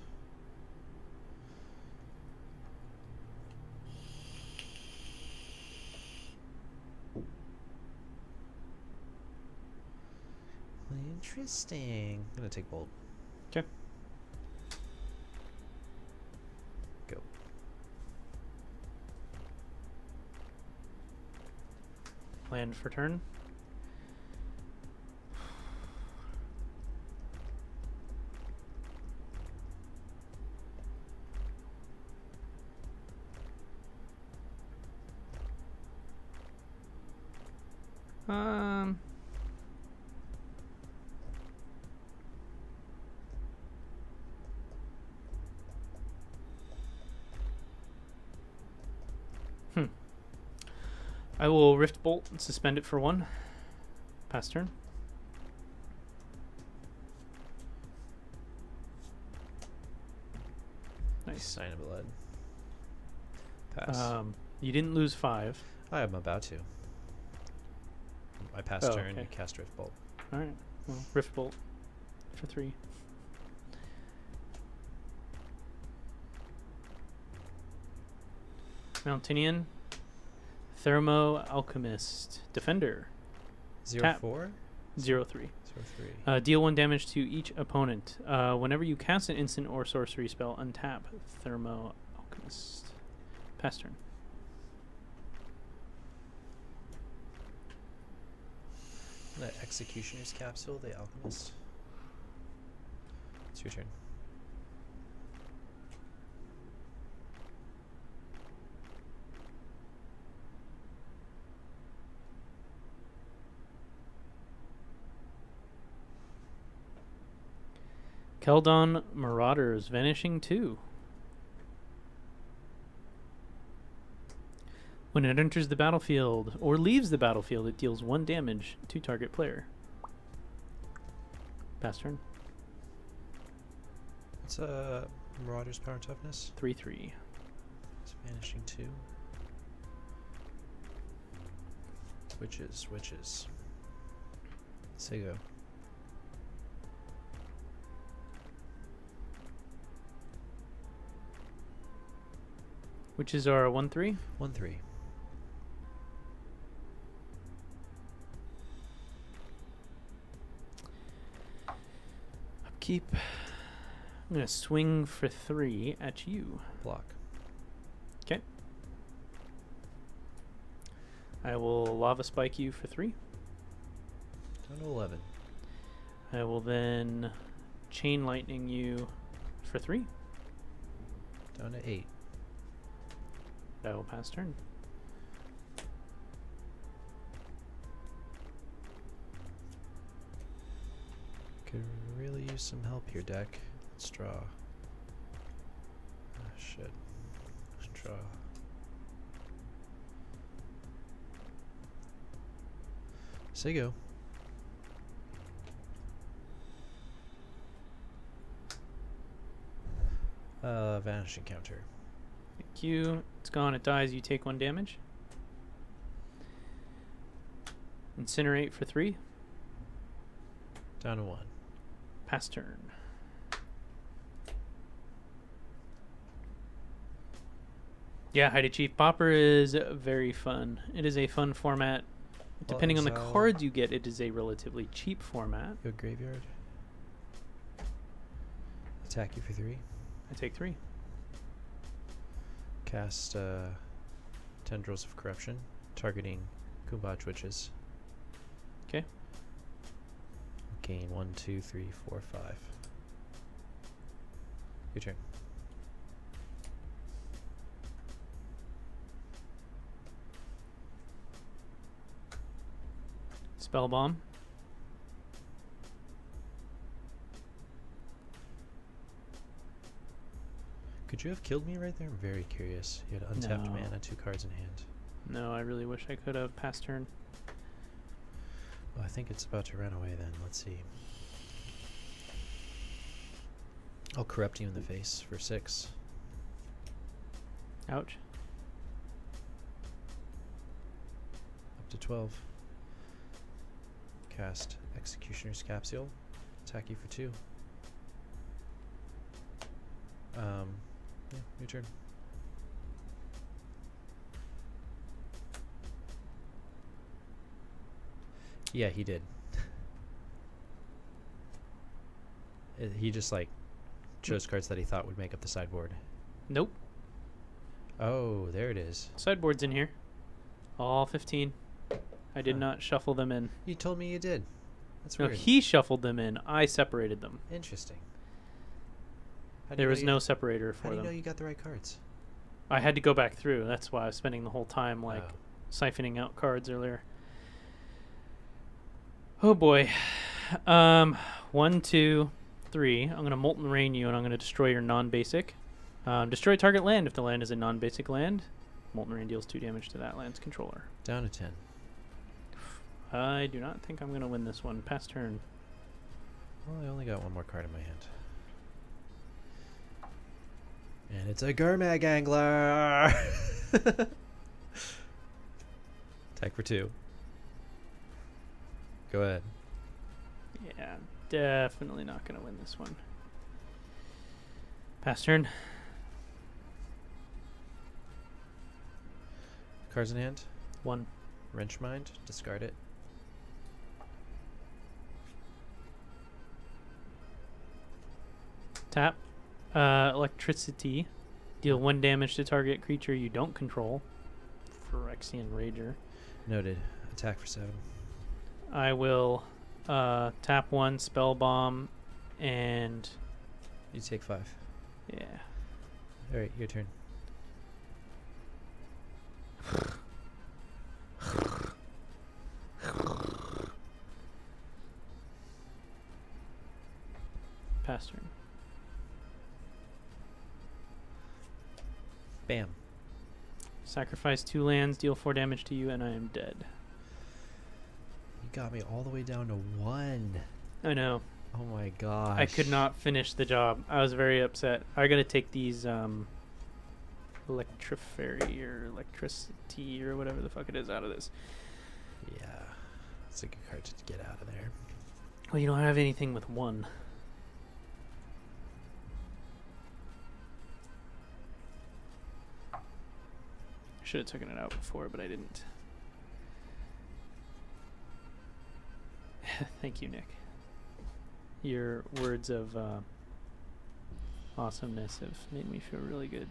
Speaker 2: Interesting. I'm gonna take Bolt.
Speaker 1: Okay.
Speaker 2: Go.
Speaker 1: Land for turn. I will Rift Bolt and suspend it for 1. Pass turn. Nice.
Speaker 2: Sign of blood. Pass.
Speaker 1: You didn't lose 5.
Speaker 2: I am about to. I pass
Speaker 1: Oh,
Speaker 2: turn,
Speaker 1: okay.
Speaker 2: you cast Rift Bolt.
Speaker 1: All right. Well, Rift Bolt for 3. Mountinian. Thermo Alchemist. Defender.
Speaker 2: 0-4?
Speaker 1: 0-3.
Speaker 2: 0-3.
Speaker 1: Deal 1 damage to each opponent. Whenever you cast an instant or sorcery spell, untap Thermo Alchemist. Pass turn.
Speaker 2: That Executioner's Capsule, the Alchemist. It's your turn.
Speaker 1: Keldon Marauders, Vanishing 2. When it enters the battlefield or leaves the battlefield, it deals 1 damage to target player. Pass turn.
Speaker 2: What's Marauder's Power and Toughness?
Speaker 1: 3/3.
Speaker 2: It's Vanishing 2. Witches. Sego.
Speaker 1: Witches are 1/3.
Speaker 2: 1-3.
Speaker 1: Upkeep. I'm going to swing for 3 at you.
Speaker 2: Block.
Speaker 1: Okay. I will Lava Spike you for 3.
Speaker 2: Down to 11.
Speaker 1: I will then Chain Lightning you for 3.
Speaker 2: Down to 8.
Speaker 1: I will pass turn.
Speaker 2: Could really use some help here, deck. Let's draw. Ah, shit. Let's draw. Sego. Vanishing counter.
Speaker 1: Thank you. It's gone. It dies. You take 1 damage. Incinerate for 3.
Speaker 2: Down to 1.
Speaker 1: Pass turn. Yeah, Haida Chief Pauper is very fun. It is a fun format. Depending on the cards you get, it is a relatively cheap format.
Speaker 2: Go graveyard. Attack you for 3.
Speaker 1: I take 3.
Speaker 2: Cast Tendrils of Corruption, targeting Kumbach Witches.
Speaker 1: Okay.
Speaker 2: Gain 1, 2, 3, 4, 5. Your turn.
Speaker 1: Spell Bomb.
Speaker 2: Could you have killed me right there? I'm very curious. You had untapped
Speaker 1: No.
Speaker 2: mana, 2 cards in hand.
Speaker 1: No, I really wish I could have. Pass turn.
Speaker 2: Well, I think it's about to run away then. Let's see. I'll corrupt you in the face for 6.
Speaker 1: Ouch.
Speaker 2: Up to 12. Cast Executioner's Capsule. Attack you for 2. Yeah, your turn. Yeah, he did. He just like chose cards that he thought would make up the sideboard.
Speaker 1: Nope.
Speaker 2: Oh, there it is.
Speaker 1: Sideboard's in here. All 15. I did
Speaker 2: Huh.
Speaker 1: not shuffle them in.
Speaker 2: You told me you did. That's
Speaker 1: No,
Speaker 2: weird.
Speaker 1: he shuffled them in. I separated them.
Speaker 2: Interesting. How do
Speaker 1: There
Speaker 2: you know
Speaker 1: was
Speaker 2: you-
Speaker 1: no separator
Speaker 2: How
Speaker 1: for
Speaker 2: do you know
Speaker 1: them.
Speaker 2: you got the right cards?
Speaker 1: I had to go back through. That's why I was spending the whole time like
Speaker 2: Oh.
Speaker 1: siphoning out cards earlier. Oh boy. 1, 2, 3. I'm gonna Molten Rain you, and I'm gonna destroy your non-basic. Destroy target land if the land is a non-basic land. Molten Rain deals 2 damage to that land's controller.
Speaker 2: Down to 10.
Speaker 1: I do not think I'm gonna win this one. Pass turn.
Speaker 2: Well, I only got 1 more card in my hand. And it's a Gurmag Angler! Attack for 2. Go ahead.
Speaker 1: Yeah, definitely not gonna win this one. Pass turn.
Speaker 2: Cards in hand.
Speaker 1: 1.
Speaker 2: Wrench Mind. Discard it.
Speaker 1: Tap. Electricity. Deal 1 damage to target creature you don't control. Phyrexian Rager.
Speaker 2: Noted. Attack for 7.
Speaker 1: I will tap 1, Spell Bomb, and
Speaker 2: You take 5.
Speaker 1: yeah.
Speaker 2: Alright, your turn.
Speaker 1: Pass turn.
Speaker 2: Bam.
Speaker 1: Sacrifice 2 lands, deal 4 damage to you, and I am dead.
Speaker 2: You got me all the way down to 1.
Speaker 1: I know.
Speaker 2: Oh my gosh.
Speaker 1: I could not finish the job. I was very upset. I gotta take these electrifairy or electricity or whatever the fuck it is out of this.
Speaker 2: Yeah. It's a good card to get out of there.
Speaker 1: Well, you don't have anything with 1. I should have taken it out before, but I didn't. Thank you, Nick. Your words of awesomeness have made me feel really good.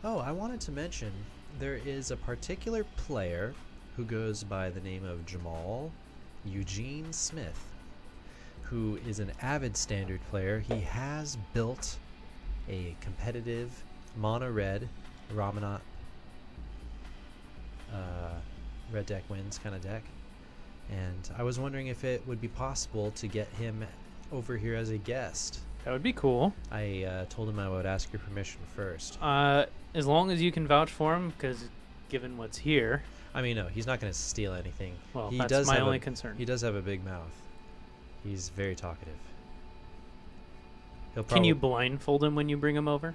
Speaker 2: Oh, I wanted to mention there is a particular player who goes by the name of Jamal Eugene Smith, who is an avid Standard player. He has built a competitive mono red Ramanat red deck wins kind of deck, and I was wondering if it would be possible to get him over here as a guest.
Speaker 1: That would be cool.
Speaker 2: I told him I would ask your permission first.
Speaker 1: As long as you can vouch for him, because given what's here.
Speaker 2: I mean, no, he's not going to steal anything.
Speaker 1: Well,
Speaker 2: He
Speaker 1: that's
Speaker 2: does
Speaker 1: my
Speaker 2: have
Speaker 1: only
Speaker 2: a-
Speaker 1: concern.
Speaker 2: He does have a big mouth. He's very talkative. He'll
Speaker 1: Can you
Speaker 2: probably.
Speaker 1: blindfold him when you bring him over?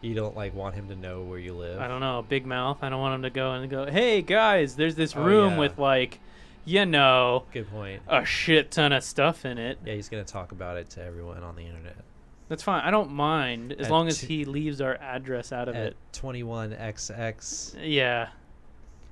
Speaker 2: You don't like want him to know where you live.
Speaker 1: I don't know. Big mouth. I don't want him to go and go, hey, guys, there's this
Speaker 2: Oh,
Speaker 1: room
Speaker 2: yeah.
Speaker 1: with, like, you know,
Speaker 2: Good point.
Speaker 1: a shit ton of stuff in it.
Speaker 2: Yeah, he's gonna talk about it to everyone on the internet.
Speaker 1: That's fine. I don't mind as
Speaker 2: At
Speaker 1: long as
Speaker 2: t-
Speaker 1: he leaves our address out of
Speaker 2: At
Speaker 1: it.
Speaker 2: 21XX
Speaker 1: Yeah.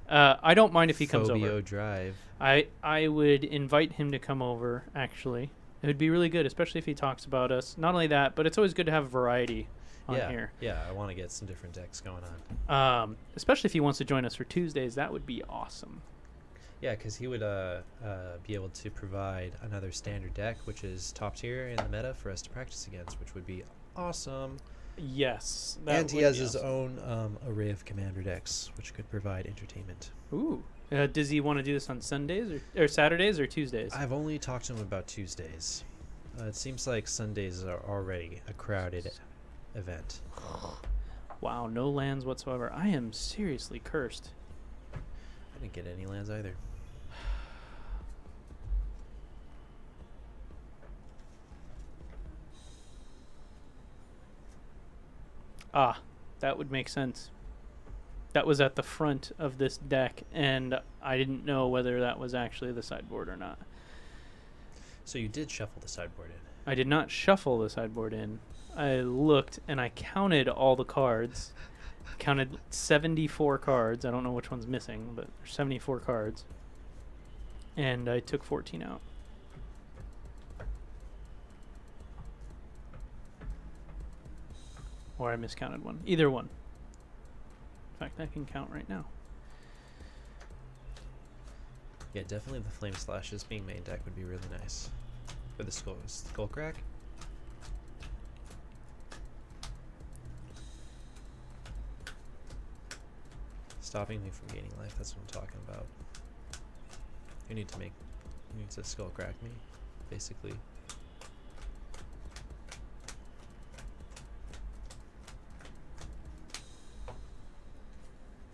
Speaker 1: I don't mind if he comes
Speaker 2: Phobio
Speaker 1: over.
Speaker 2: Drive.
Speaker 1: I would invite him to come over, actually. It would be really good, especially if he talks about us. Not only that, but it's always good to have variety on
Speaker 2: Yeah,
Speaker 1: here.
Speaker 2: yeah. I want to get some different decks going on.
Speaker 1: Especially if he wants to join us for Tuesdays. That would be awesome.
Speaker 2: Yeah, because he would be able to provide another standard deck, which is top tier in the meta for us to practice against, which would be awesome.
Speaker 1: Yes.
Speaker 2: And he
Speaker 1: would
Speaker 2: has
Speaker 1: be
Speaker 2: his
Speaker 1: awesome.
Speaker 2: own array of commander decks, which could provide entertainment.
Speaker 1: Ooh. Does he want to do this on Sundays or Saturdays or Tuesdays?
Speaker 2: I've only talked to him about Tuesdays. It seems like Sundays are already a crowded event.
Speaker 1: Wow, no lands whatsoever. I am seriously cursed.
Speaker 2: I didn't get any lands either.
Speaker 1: Ah, that would make sense. That was at the front of this deck, and I didn't know whether that was actually the sideboard or not.
Speaker 2: So you did shuffle the sideboard in.
Speaker 1: I did not shuffle the sideboard in. I looked and I counted all the cards. Counted 74 cards. I don't know which one's missing, but there's 74 cards. And I took 14 out. Or I miscounted one. Either one. In fact, I can count right now.
Speaker 2: Yeah, definitely the Flame Slashes being main deck would be really nice. For the Skullcrack. Stopping me from gaining life, that's what I'm talking about. You need to Skullcrack me, basically.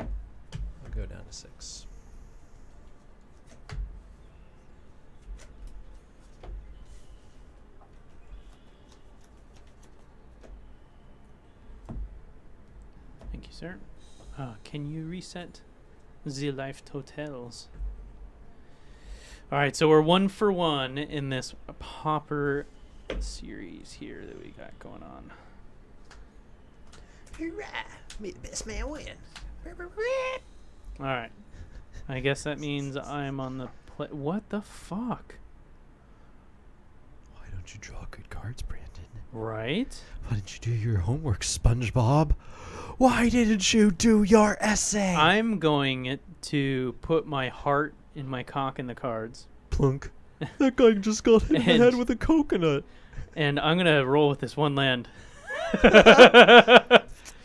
Speaker 2: I'll go down to 6.
Speaker 1: Thank you, sir. Can you reset the life totals? All right, so we're 1 for 1 in this Pauper series here that we got going on.
Speaker 2: Hurrah! May the best man win.
Speaker 1: All right. I guess that means I'm on the play. What the fuck?
Speaker 2: Why don't you draw good cards, Brandon?
Speaker 1: Right?
Speaker 2: Why didn't you do your homework, SpongeBob? Why didn't you do your essay?
Speaker 1: I'm going to put my heart in my cock in the cards.
Speaker 2: Plunk. That guy just got hit in the head with a coconut.
Speaker 1: And I'm going to roll with this one land.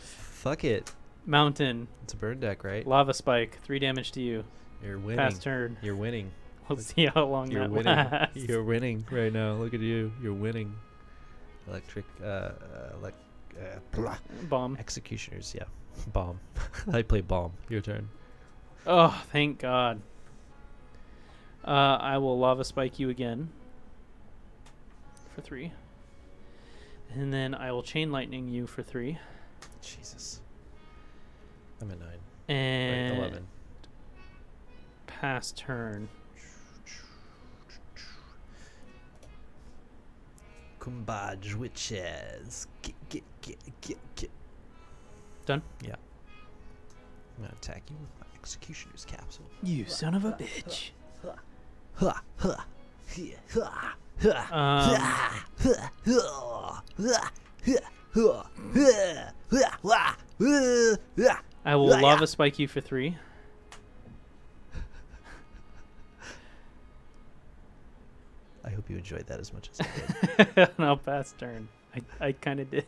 Speaker 2: Fuck it.
Speaker 1: Mountain.
Speaker 2: It's a burn deck, right?
Speaker 1: Lava spike. 3 damage to you.
Speaker 2: You're winning.
Speaker 1: Pass turn.
Speaker 2: You're winning.
Speaker 1: We'll see how long
Speaker 2: You're
Speaker 1: that
Speaker 2: winning.
Speaker 1: lasts.
Speaker 2: You're winning right now. Look at you. You're winning. Electric.
Speaker 1: Bomb.
Speaker 2: Executioners. Yeah. Bomb. I play bomb. Your turn.
Speaker 1: Oh, thank God. I will lava spike you again for 3. And then I will chain lightning you for 3.
Speaker 2: Jesus. I'm at 9.
Speaker 1: And
Speaker 2: 11.
Speaker 1: pass turn.
Speaker 2: Kumbaj witches. Get.
Speaker 1: Done?
Speaker 2: Yeah. I'm gonna attack you with my executioner's capsule.
Speaker 1: You son of a bitch. I will lava spike you for 3.
Speaker 2: I hope you enjoyed that as much as I did.
Speaker 1: And I'll pass turn. I kind of did.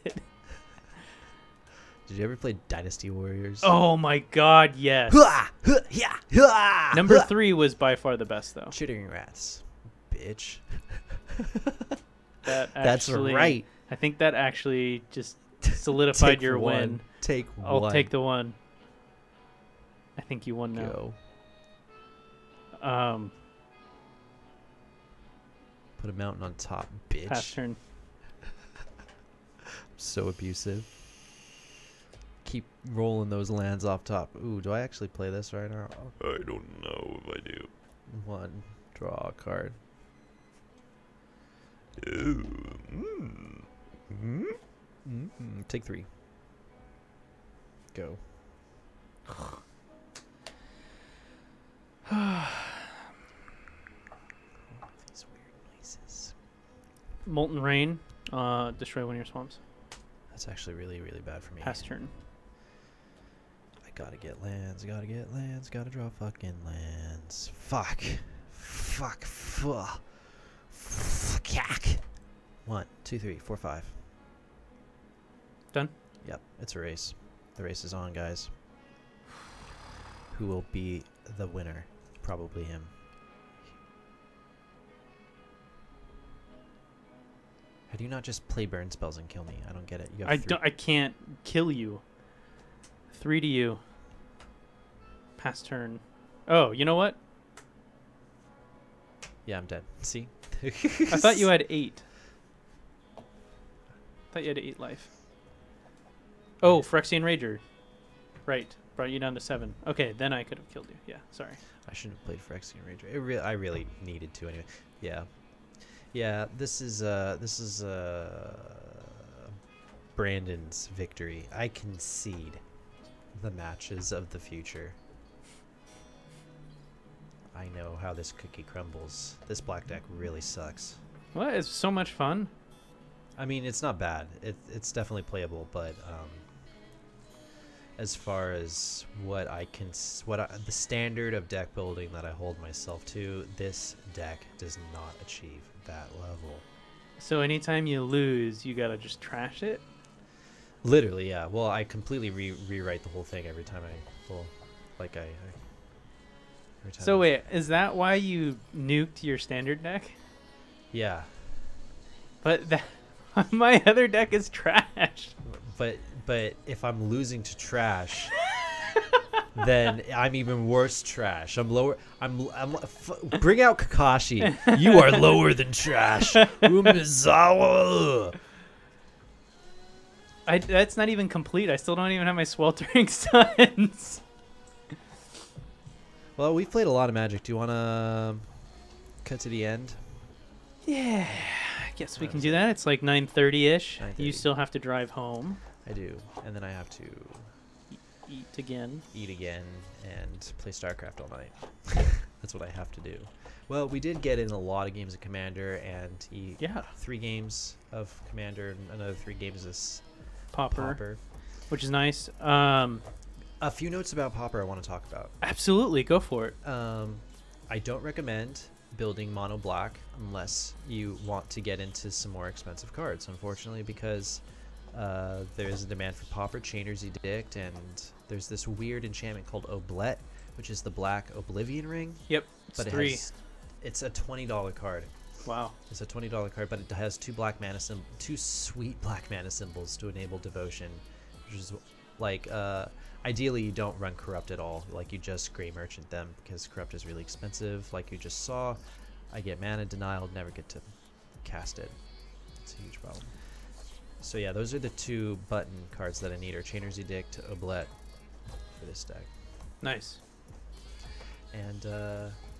Speaker 2: Did you ever play Dynasty Warriors?
Speaker 1: Oh my God, yes. Number 3 was by far the best, though.
Speaker 2: Chittering rats, bitch.
Speaker 1: That
Speaker 2: That's
Speaker 1: actually,
Speaker 2: right.
Speaker 1: I think that actually just solidified
Speaker 2: Take
Speaker 1: your
Speaker 2: one.
Speaker 1: win.
Speaker 2: Take
Speaker 1: I'll
Speaker 2: one.
Speaker 1: take the 1. I think you won now.
Speaker 2: Go. Put a mountain on top, bitch.
Speaker 1: Pass turn.
Speaker 2: So abusive. Keep rolling those lands off top. Ooh, do I actually play this right now? I don't know if I do. 1, draw a card. Take 3. Go. These weird noises.
Speaker 1: Molten Rain. Destroy one of your swamps.
Speaker 2: That's actually really, really bad for me.
Speaker 1: Pass turn.
Speaker 2: I gotta get lands, gotta get lands, gotta draw fucking lands. Fuck. Fuck. Fuck. Fuck. 1, 2, 3, 4, 5.
Speaker 1: Done?
Speaker 2: Yep, it's a race. The race is on, guys. Who will be the winner? Probably him. How do you not just play burn spells and kill me? I don't get it. You have
Speaker 1: I can't kill you. 3 to you. Pass turn. Oh, you know what?
Speaker 2: Yeah, I'm dead. See?
Speaker 1: I thought you had 8. I thought you had 8 life. Oh, Phyrexian Rager. Right. Brought you down to 7. Okay, then I could have killed you. Yeah, sorry.
Speaker 2: I shouldn't have played Phyrexian Rager. I really needed to anyway. Yeah. Yeah, this is Brandon's victory. I concede the matches of the future. I know how this cookie crumbles. This black deck really sucks.
Speaker 1: What? It's so much fun.
Speaker 2: I mean, it's not bad. It's definitely playable, but as far as the standard of deck building that I hold myself to, this deck does not achieve that level.
Speaker 1: So anytime you lose, you gotta just trash it?
Speaker 2: Literally, yeah. Well, I completely rewrite the whole thing every time every time
Speaker 1: So wait, is that why you nuked your standard deck?
Speaker 2: Yeah.
Speaker 1: But my other deck is trash.
Speaker 2: But if I'm losing to trash, then I'm even worse trash. I'm lower. Bring out Kakashi. You are lower than trash. Umezawa.
Speaker 1: That's not even complete. I still don't even have my Sweltering Suns.
Speaker 2: Well, we've played a lot of Magic. Do you want to cut to the end?
Speaker 1: Yeah, I guess we can do that. It's like 9:30-ish.
Speaker 2: 9:30.
Speaker 1: You still have to drive home.
Speaker 2: I do. And then I have to
Speaker 1: Eat again.
Speaker 2: eat again and play StarCraft all night. That's what I have to do. Well, we did get in a lot of games of Commander and eat 3 games of Commander and another 3 games of
Speaker 1: Pauper, which is nice.
Speaker 2: A few notes about Pauper I want to talk about.
Speaker 1: Absolutely, go for it.
Speaker 2: I don't recommend building mono black unless you want to get into some more expensive cards, unfortunately, because there is a demand for Pauper, Chainer's Edict, and there's this weird enchantment called Oblet, which is the black Oblivion Ring.
Speaker 1: Yep, it's
Speaker 2: but
Speaker 1: 3.
Speaker 2: It's a $20 card.
Speaker 1: Wow.
Speaker 2: It's a $20 card, but it has 2 sweet black mana symbols to enable devotion, which is like ideally you don't run Corrupt at all. Like you just Grey Merchant them because Corrupt is really expensive. Like you just saw, I get mana denial, never get to cast it. It's a huge problem. So yeah, those are the 2 button cards that I need, are Chainer's Edict, Oblet for this deck.
Speaker 1: Nice.
Speaker 2: And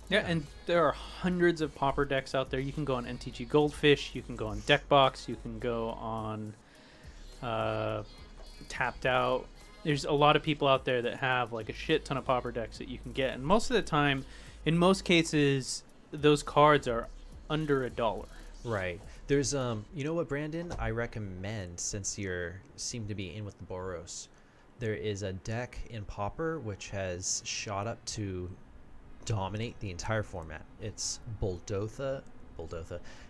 Speaker 1: yeah, and there are hundreds of Pauper decks out there. You can go on MTG Goldfish, you can go on Deckbox, you can go on Tapped Out. There's a lot of people out there that have like a shit ton of Pauper decks that you can get, and most of the time, in most cases, those cards are under $1.
Speaker 2: right. There's you know what, Brandon? I recommend, since you seem to be in with the Boros, there is a deck in Pauper which has shot up to dominate the entire format. It's Kuldotha.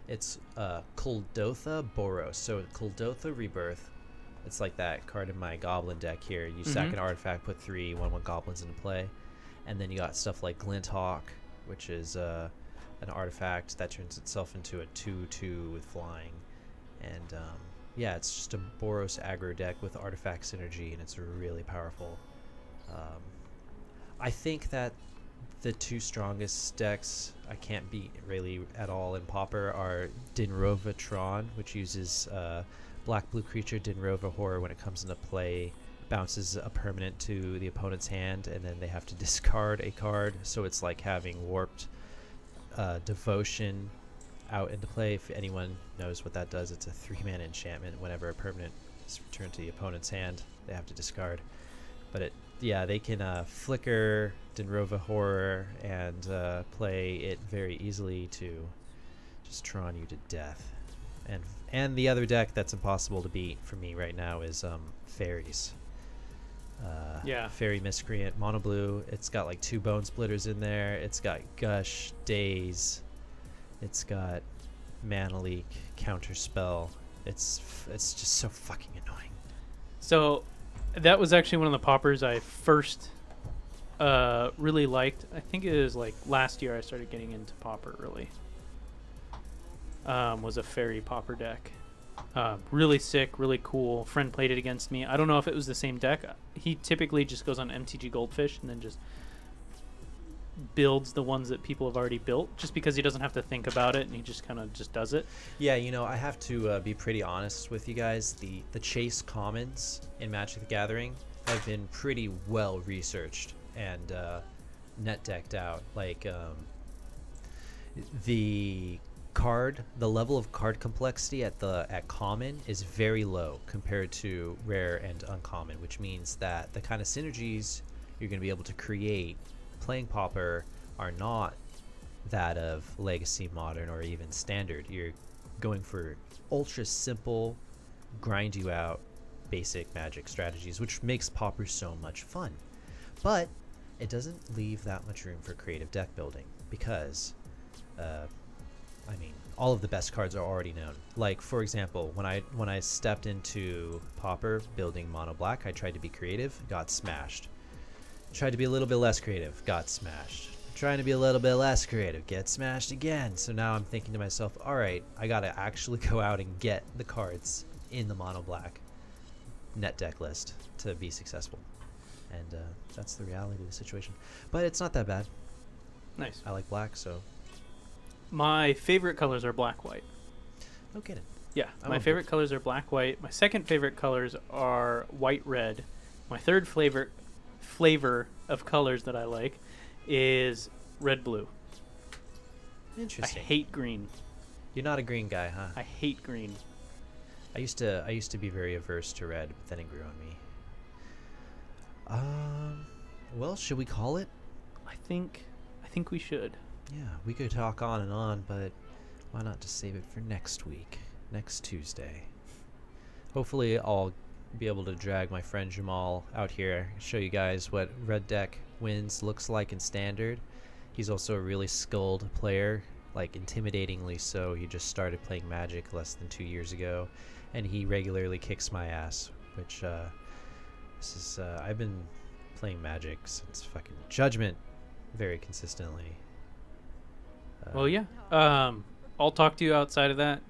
Speaker 2: It's Kuldotha Boros. So Kuldotha Rebirth. It's like that card in my Goblin deck here. You sack an artifact, put 3 1/1 goblins into play, and then you got stuff like Glinthawk, which is an artifact that turns itself into a 2/2 with flying, and yeah, it's just a Boros aggro deck with artifact synergy, and it's really powerful. I think that the two strongest decks I can't beat really at all in Pauper are Dinrova Tron, which uses black-blue creature Dinrova Horror when it comes into play, bounces a permanent to the opponent's hand, and then they have to discard a card. So it's like having Warped Devotion out into play. If anyone knows what that does, it's a 3-mana enchantment. Whenever a permanent is returned to the opponent's hand, they have to discard. But they can flicker Dinrova Horror and play it very easily to just Tron you to death. And the other deck that's impossible to beat for me right now is Fairies. Fairy Miscreant, mono blue. It's got like 2 Bone Splitters in there. It's got Gush, Daze. It's got Mana Leak, Counterspell. It's just so fucking annoying.
Speaker 1: So that was actually one of the poppers I first really liked. I think it was like last year I started getting into Pauper really. Was a fairy Pauper deck. Really sick, really cool. Friend played it against me. I don't know if it was the same deck. He typically just goes on MTG Goldfish and then just builds the ones that people have already built, just because he doesn't have to think about it and he just kind of just does it.
Speaker 2: Yeah, you know, I have to be pretty honest with you guys. The chase commons in Magic the Gathering have been pretty well researched and net decked out. Like the level of card complexity at common is very low compared to rare and uncommon, which means that the kind of synergies you're going to be able to create playing Pauper are not that of Legacy, Modern, or even Standard. You're going for ultra simple, grind you out, basic Magic strategies, which makes Pauper so much fun. But it doesn't leave that much room for creative deck building because, I mean, all of the best cards are already known. Like, for example, when I stepped into Pauper building mono black, I tried to be creative, got smashed. Tried to be a little bit less creative, got smashed. Trying to be a little bit less creative, get smashed again. So now I'm thinking to myself, all right, I gotta actually go out and get the cards in the mono black net deck list to be successful. And that's the reality of the situation. But it's not that bad.
Speaker 1: Nice.
Speaker 2: I like black, so.
Speaker 1: My favorite colors are black, white.
Speaker 2: No kidding.
Speaker 1: Yeah, my favorite colors are black, white. My second favorite colors are white, red. My third flavor of colors that I like is red, blue.
Speaker 2: Interesting.
Speaker 1: I hate green.
Speaker 2: You're not a green guy, huh?
Speaker 1: I hate green.
Speaker 2: I used to be very averse to red, but then it grew on me. Well, should we call it?
Speaker 1: I think we should.
Speaker 2: Yeah, we could talk on and on, but why not just save it for next week, next Tuesday? Hopefully I'll be able to drag my friend Jamal out here, show you guys what red deck wins looks like in Standard. He's also a really skilled player, like intimidatingly so. He just started playing Magic less than 2 years ago, and he regularly kicks my ass, which I've been playing Magic since fucking Judgment very consistently.
Speaker 1: Well, yeah. I'll talk to you outside of that.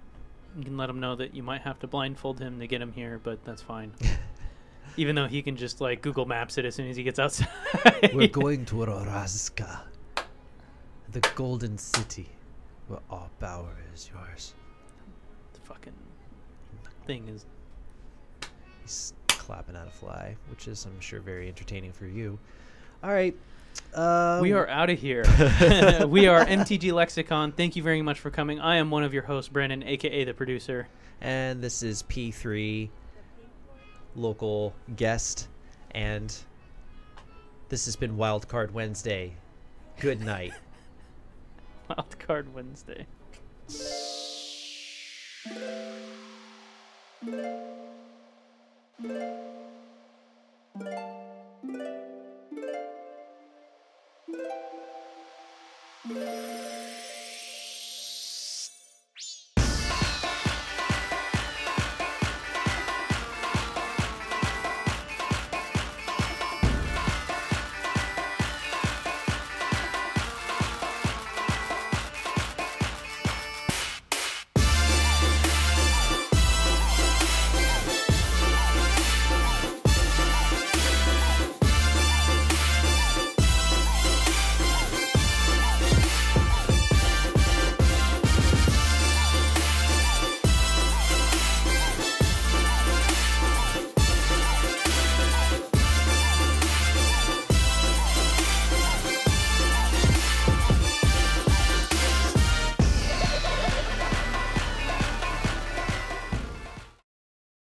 Speaker 1: You can let him know that you might have to blindfold him to get him here, but that's fine. Even though he can just like Google Maps it as soon as he gets outside.
Speaker 2: We're going to Orazka, the Golden City, where all power is yours.
Speaker 1: The fucking thing is.
Speaker 2: He's clapping at a fly, which is, I'm sure, very entertaining for you. All right.
Speaker 1: We are out of here. We are MTG Lexicon. Thank you very much for coming. I am one of your hosts, Brandon, a.k.a. the producer.
Speaker 2: And this is P3, local guest. And this has been Wildcard Wednesday. Good night.
Speaker 1: Wildcard Wednesday.